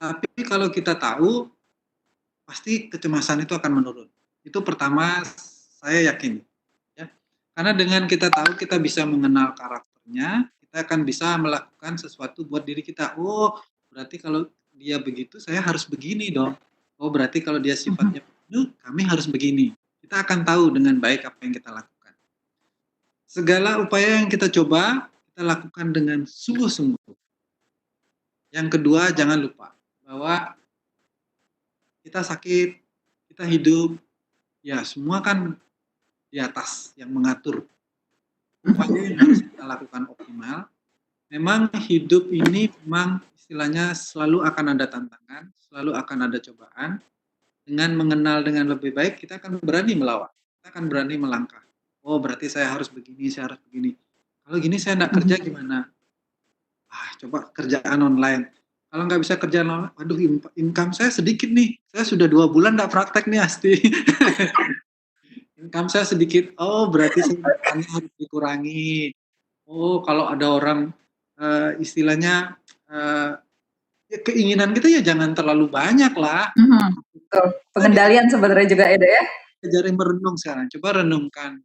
Tapi kalau kita tahu, pasti kecemasan itu akan menurun. Itu pertama saya yakin. Ya. Karena dengan kita tahu, kita bisa mengenal karakternya, kita akan bisa melakukan sesuatu buat diri kita. Oh, berarti kalau dia begitu, saya harus begini dong. Oh, berarti kalau dia sifatnya begitu, kami harus begini. Kita akan tahu dengan baik apa yang kita lakukan. Segala upaya yang kita coba, kita lakukan dengan sungguh-sungguh. Yang kedua, jangan lupa bahwa kita sakit, kita hidup, ya semua kan di atas yang mengatur. Upaya yang harus kita lakukan optimal. Memang hidup ini memang istilahnya selalu akan ada tantangan, selalu akan ada cobaan. Dengan mengenal dengan lebih baik, kita akan berani melawan. Kita akan berani melangkah. Oh, berarti saya harus begini, saya harus begini. Kalau gini saya nggak kerja gimana? Coba kerjaan online. Kalau nggak bisa kerjaan online, waduh income saya sedikit nih. Saya sudah 2 bulan nggak praktek nih Asti. Income saya sedikit. Oh, berarti saya harus dikurangi. Oh, kalau ada orang istilahnya keinginan kita ya jangan terlalu banyak lah. Betul. Pengendalian sebenarnya juga ya, Dok ya? Ajari merenung sekarang, coba renungkan.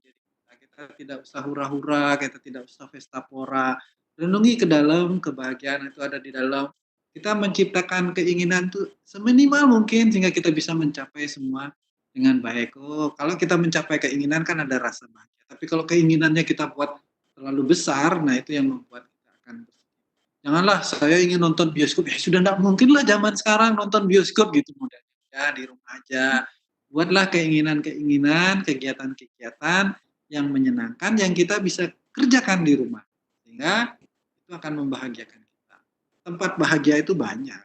Kita tidak usah hura-hura, kita tidak usah pesta pora. Renungi ke dalam, kebahagiaan itu ada di dalam. Kita menciptakan keinginan itu seminimal mungkin sehingga kita bisa mencapai semua dengan baik. Oh, kalau kita mencapai keinginan kan ada rasa bahagia. Tapi kalau keinginannya kita buat terlalu besar, nah itu yang membuat kita akan bersedih. Janganlah saya ingin nonton bioskop, ya sudah tidak mungkin lah zaman sekarang nonton bioskop gitu modalnya. Ya di rumah aja. Buatlah keinginan-keinginan, kegiatan-kegiatan yang menyenangkan yang kita bisa kerjakan di rumah. Sehingga itu akan membahagiakan kita. Tempat bahagia itu banyak.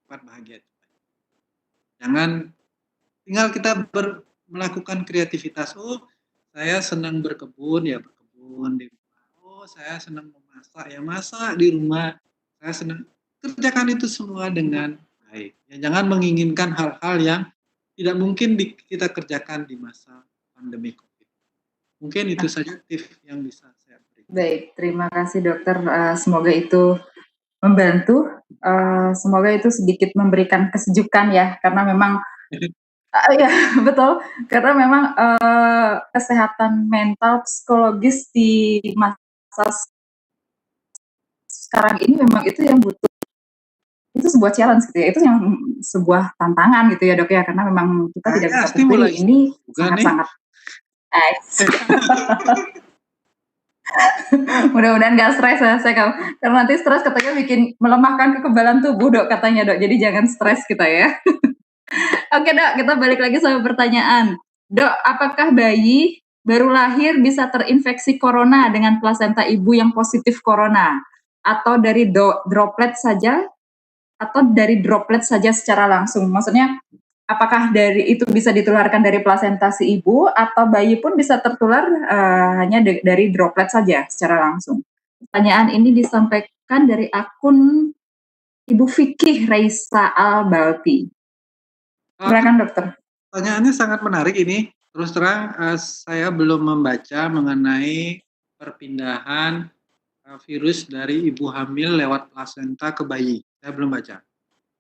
Tempat bahagia itu banyak. Jangan tinggal kita melakukan kreativitas. Oh, saya senang berkebun, ya berkebun di rumah. Oh, saya senang memasak, ya masak di rumah. Saya senang kerjakan itu semua dengan baik. Ya, jangan menginginkan hal-hal yang tidak mungkin kita kerjakan di masa pandemi COVID. Mungkin itu saja tips yang bisa saya berikan. Baik, terima kasih dokter. Semoga itu membantu. Semoga itu sedikit memberikan kesejukan ya, karena memang ya betul, karena memang kesehatan mental psikologis di masa sekarang ini memang itu yang butuh, itu sebuah challenge gitu ya, itu yang sebuah tantangan gitu ya dok ya, karena memang kita tidak bisa pungkiri ini sangat-sangat mudah-mudahan gak stres ya saya, karena nanti stres katanya bikin melemahkan kekebalan tubuh dok katanya dok, jadi jangan stres kita ya. Oke dok, kita balik lagi sama pertanyaan dok, apakah bayi baru lahir bisa terinfeksi corona dengan plasenta ibu yang positif corona, atau dari droplet saja, atau dari droplet saja secara langsung? Maksudnya apakah dari itu bisa ditularkan dari plasenta si ibu, atau bayi pun bisa tertular hanya dari droplet saja secara langsung? Pertanyaan ini disampaikan dari akun Ibu Fikih Raisa Al-Balti. Silakan dokter. Pertanyaannya sangat menarik ini. Terus terang saya belum membaca mengenai perpindahan virus dari ibu hamil lewat plasenta ke bayi. Saya belum baca.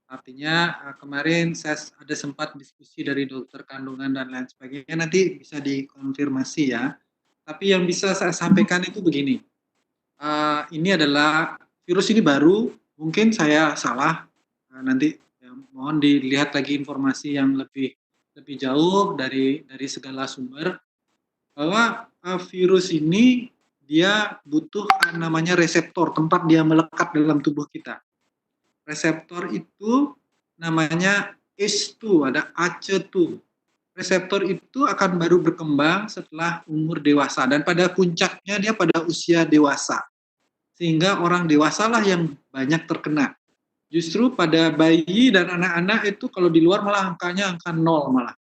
Artinya kemarin saya ada sempat diskusi dari dokter kandungan dan lain sebagainya, nanti bisa dikonfirmasi ya. Tapi yang bisa saya sampaikan itu begini, ini adalah virus ini baru, mungkin saya salah, nanti ya, mohon dilihat lagi informasi yang lebih jauh dari segala sumber, bahwa virus ini dia butuh namanya reseptor, tempat dia melekat dalam tubuh kita. Reseptor itu namanya ACE2, ada ACE2. Reseptor itu akan baru berkembang setelah umur dewasa, dan pada puncaknya dia pada usia dewasa. Sehingga orang dewasa lah yang banyak terkena. Justru pada bayi dan anak-anak itu kalau di luar malah angkanya angka 0 malah.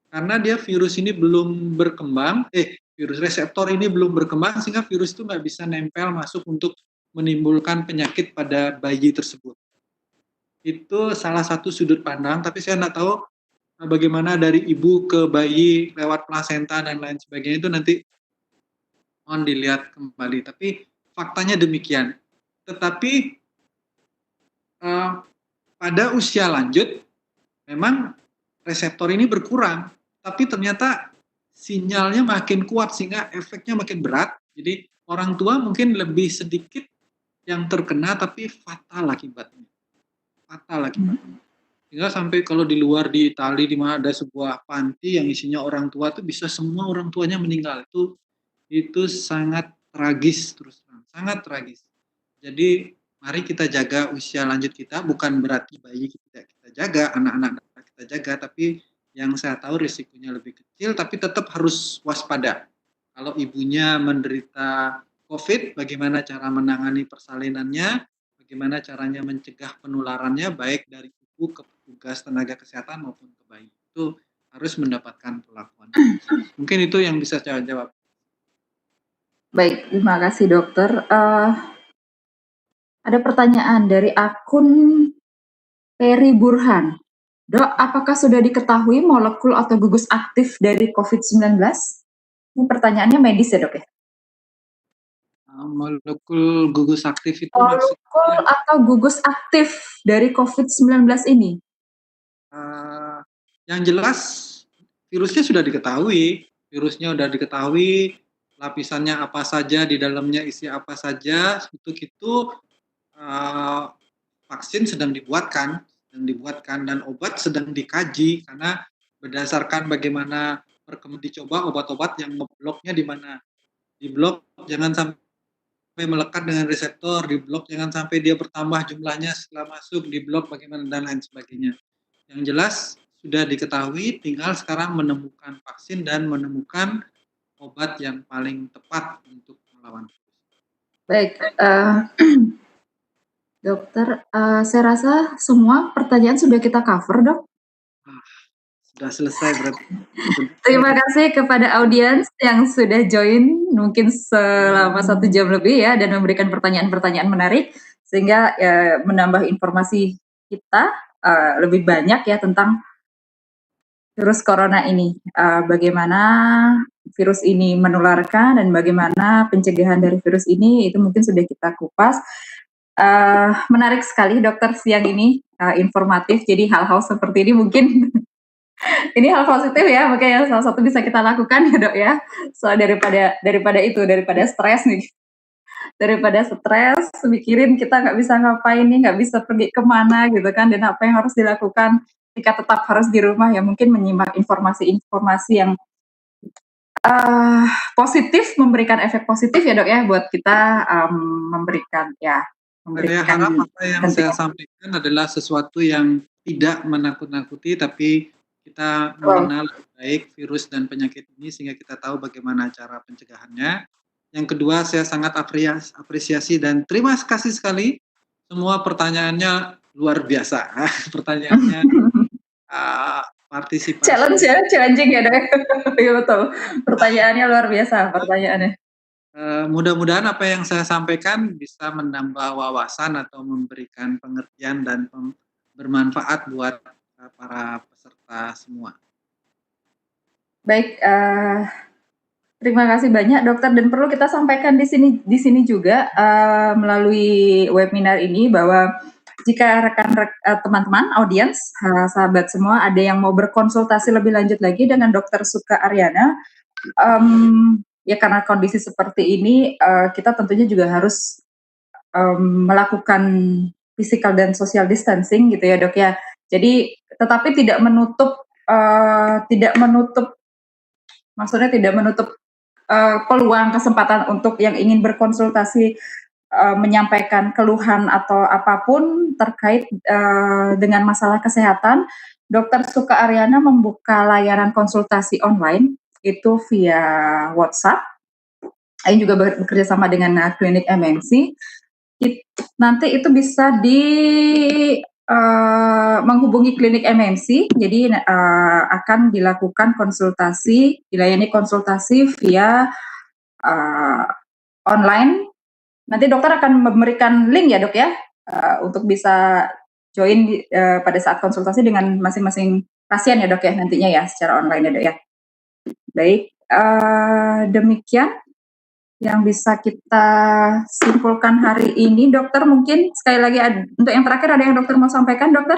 Karena dia virus ini belum berkembang, virus reseptor ini belum berkembang sehingga virus itu nggak bisa nempel masuk untuk menimbulkan penyakit pada bayi tersebut. Itu salah satu sudut pandang, tapi saya nggak tahu bagaimana dari ibu ke bayi lewat plasenta dan lain sebagainya, itu nanti mohon dilihat kembali. Tapi faktanya demikian. Tetapi pada usia lanjut memang reseptor ini berkurang, tapi ternyata sinyalnya makin kuat sehingga efeknya makin berat. Jadi orang tua mungkin lebih sedikit yang terkena tapi fatal akibatnya. Hingga sampai kalau di luar di Italia di mana ada sebuah panti yang isinya orang tua itu bisa semua orang tuanya meninggal. Itu sangat tragis, terus terang, sangat tragis. Jadi mari kita jaga usia lanjut kita, bukan berarti bayi kita jaga, anak-anak kita jaga, tapi yang saya tahu risikonya lebih kecil, tapi tetap harus waspada. Kalau ibunya menderita COVID, bagaimana cara menangani persalinannya, bagaimana caranya mencegah penularannya, baik dari ibu ke petugas tenaga kesehatan maupun ke bayi. Itu harus mendapatkan perlakuan. Mungkin itu yang bisa saya jawab. Baik, terima kasih dokter. Ada pertanyaan dari akun Peri Burhan. Dok, apakah sudah diketahui molekul atau gugus aktif dari COVID-19? Ini pertanyaannya medis ya dok ya? Molekul gugus aktif itu Molekul maksudnya atau gugus aktif dari COVID-19 ini? yang jelas virusnya sudah diketahui, lapisannya apa saja, di dalamnya isi apa saja. Untuk itu vaksin sedang dibuatkan dan obat sedang dikaji karena berdasarkan bagaimana dicoba obat-obat yang ngebloknya di mana. Di blok jangan sampai melekat dengan reseptor, di blok jangan sampai dia bertambah jumlahnya setelah masuk, di blok bagaimana dan lain sebagainya. Yang jelas sudah diketahui, tinggal sekarang menemukan vaksin dan menemukan obat yang paling tepat untuk melawan virus. Baik, dokter, saya rasa semua pertanyaan sudah kita cover, dok. Sudah selesai berarti. Terima kasih kepada audiens yang sudah join mungkin selama 1 jam lebih ya dan memberikan pertanyaan-pertanyaan menarik sehingga menambah informasi kita lebih banyak ya tentang virus corona ini. Bagaimana virus ini menularkan dan bagaimana pencegahan dari virus ini itu mungkin sudah kita kupas. Menarik sekali dokter siang ini, informatif. Jadi hal-hal seperti ini mungkin ini hal positif ya, makanya salah satu bisa kita lakukan ya dok ya. Soal daripada stres nih, daripada stres mikirin kita nggak bisa ngapain nih, nggak bisa pergi kemana gitu kan, dan apa yang harus dilakukan jika tetap harus di rumah ya mungkin menyimak informasi-informasi yang positif, memberikan efek positif ya dok ya buat kita memberikan. Saya harap apa yang saya sampaikan adalah sesuatu yang tidak menakut-nakuti, tapi kita mengenal baik virus dan penyakit ini sehingga kita tahu bagaimana cara pencegahannya. Yang kedua, saya sangat apresiasi dan terima kasih sekali. Semua pertanyaannya luar biasa. Pertanyaannya partisipasi. Challenging ya dok. Iya betul. Pertanyaannya luar biasa. Pertanyaannya. Mudah-mudahan apa yang saya sampaikan bisa menambah wawasan atau memberikan pengertian dan bermanfaat buat para peserta semua. Baik, terima kasih banyak dokter, dan perlu kita sampaikan di sini juga melalui webinar ini bahwa jika teman-teman audiens, sahabat semua ada yang mau berkonsultasi lebih lanjut lagi dengan Dokter Suka Aryana, ya karena kondisi seperti ini kita tentunya juga harus melakukan physical dan social distancing gitu ya dok ya. Jadi tetapi tidak menutup peluang kesempatan untuk yang ingin berkonsultasi menyampaikan keluhan atau apapun terkait dengan masalah kesehatan. Dokter Suka Aryana membuka layanan konsultasi online itu via WhatsApp. Ini juga bekerja sama dengan klinik MMC. Nanti itu bisa menghubungi klinik MMC, jadi akan dilakukan dilayani konsultasi via online. Nanti dokter akan memberikan link ya dok ya, untuk bisa join pada saat konsultasi dengan masing-masing pasien ya dok ya nantinya ya secara online ya dok ya. Baik, demikian yang bisa kita simpulkan hari ini. Dokter mungkin sekali lagi untuk yang terakhir ada yang dokter mau sampaikan dokter?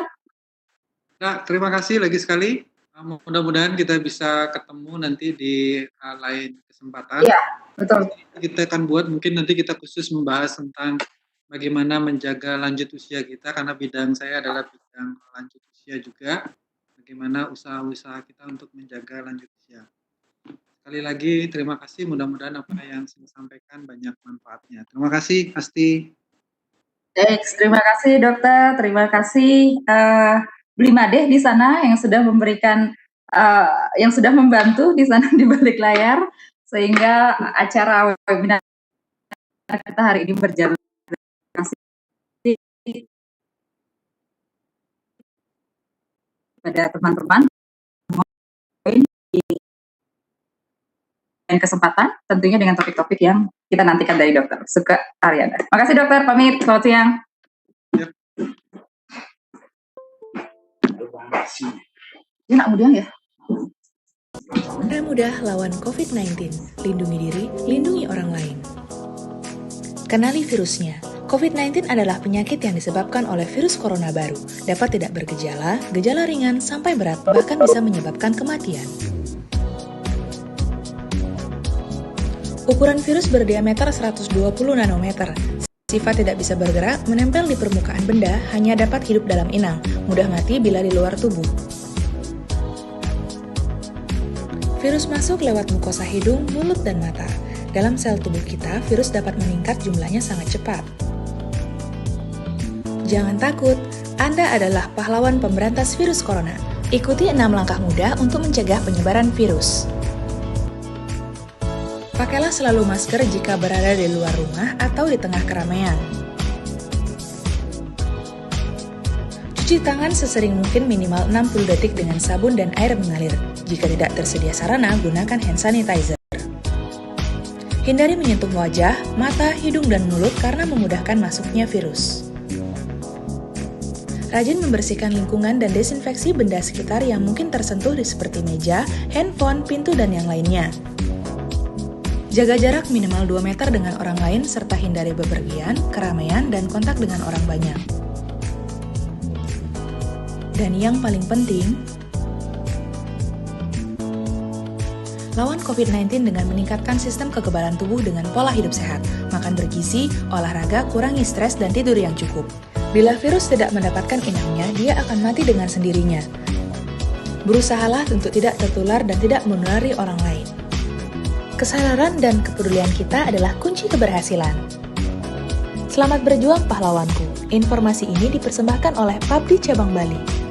Nah, terima kasih lagi sekali. Mudah-mudahan kita bisa ketemu nanti di lain kesempatan. Iya, betul. Kita akan buat mungkin nanti kita khusus membahas tentang bagaimana menjaga lanjut usia kita, karena bidang saya adalah bidang lanjut usia juga. Bagaimana usaha-usaha kita untuk menjaga lanjut usia. Sekali lagi terima kasih, mudah-mudahan apa yang saya sampaikan banyak manfaatnya. Terima kasih Asti. Terima kasih dokter, terima kasih Blimadeh di sana yang sudah memberikan yang sudah membantu di sana di balik layar sehingga acara webinar kita hari ini berjalan. Terima kasih pada teman-teman dan kesempatan tentunya dengan topik-topik yang kita nantikan dari Dokter Suka Aryana. Makasih dokter, pamit, selamat siang. Yep. Ini nak mudah ya? Mudah lawan COVID-19, lindungi diri, lindungi orang lain. Kenali virusnya. COVID-19 adalah penyakit yang disebabkan oleh virus corona baru. Dapat tidak bergejala, gejala ringan sampai berat, bahkan bisa menyebabkan kematian. Ukuran virus berdiameter 120 nanometer. Sifat tidak bisa bergerak, menempel di permukaan benda, hanya dapat hidup dalam inang, mudah mati bila di luar tubuh. Virus masuk lewat mukosa hidung, mulut, dan mata. Dalam sel tubuh kita, virus dapat meningkat jumlahnya sangat cepat. Jangan takut, Anda adalah pahlawan pemberantas virus corona. Ikuti 6 langkah mudah untuk mencegah penyebaran virus. Pakailah selalu masker jika berada di luar rumah atau di tengah keramaian. Cuci tangan sesering mungkin minimal 60 detik dengan sabun dan air mengalir. Jika tidak tersedia sarana, gunakan hand sanitizer. Hindari menyentuh wajah, mata, hidung, dan mulut karena memudahkan masuknya virus. Rajin membersihkan lingkungan dan desinfeksi benda sekitar yang mungkin tersentuh seperti meja, handphone, pintu, dan yang lainnya. Jaga jarak minimal 2 meter dengan orang lain serta hindari bepergian, keramaian, dan kontak dengan orang banyak. Dan yang paling penting, lawan COVID-19 dengan meningkatkan sistem kekebalan tubuh dengan pola hidup sehat, makan bergizi, olahraga, kurangi stres, dan tidur yang cukup. Bila virus tidak mendapatkan inangnya, dia akan mati dengan sendirinya. Berusahalah untuk tidak tertular dan tidak menulari orang lain. Kesadaran dan kepedulian kita adalah kunci keberhasilan. Selamat berjuang pahlawanku. Informasi ini dipersembahkan oleh Pabdi Cabang Bali.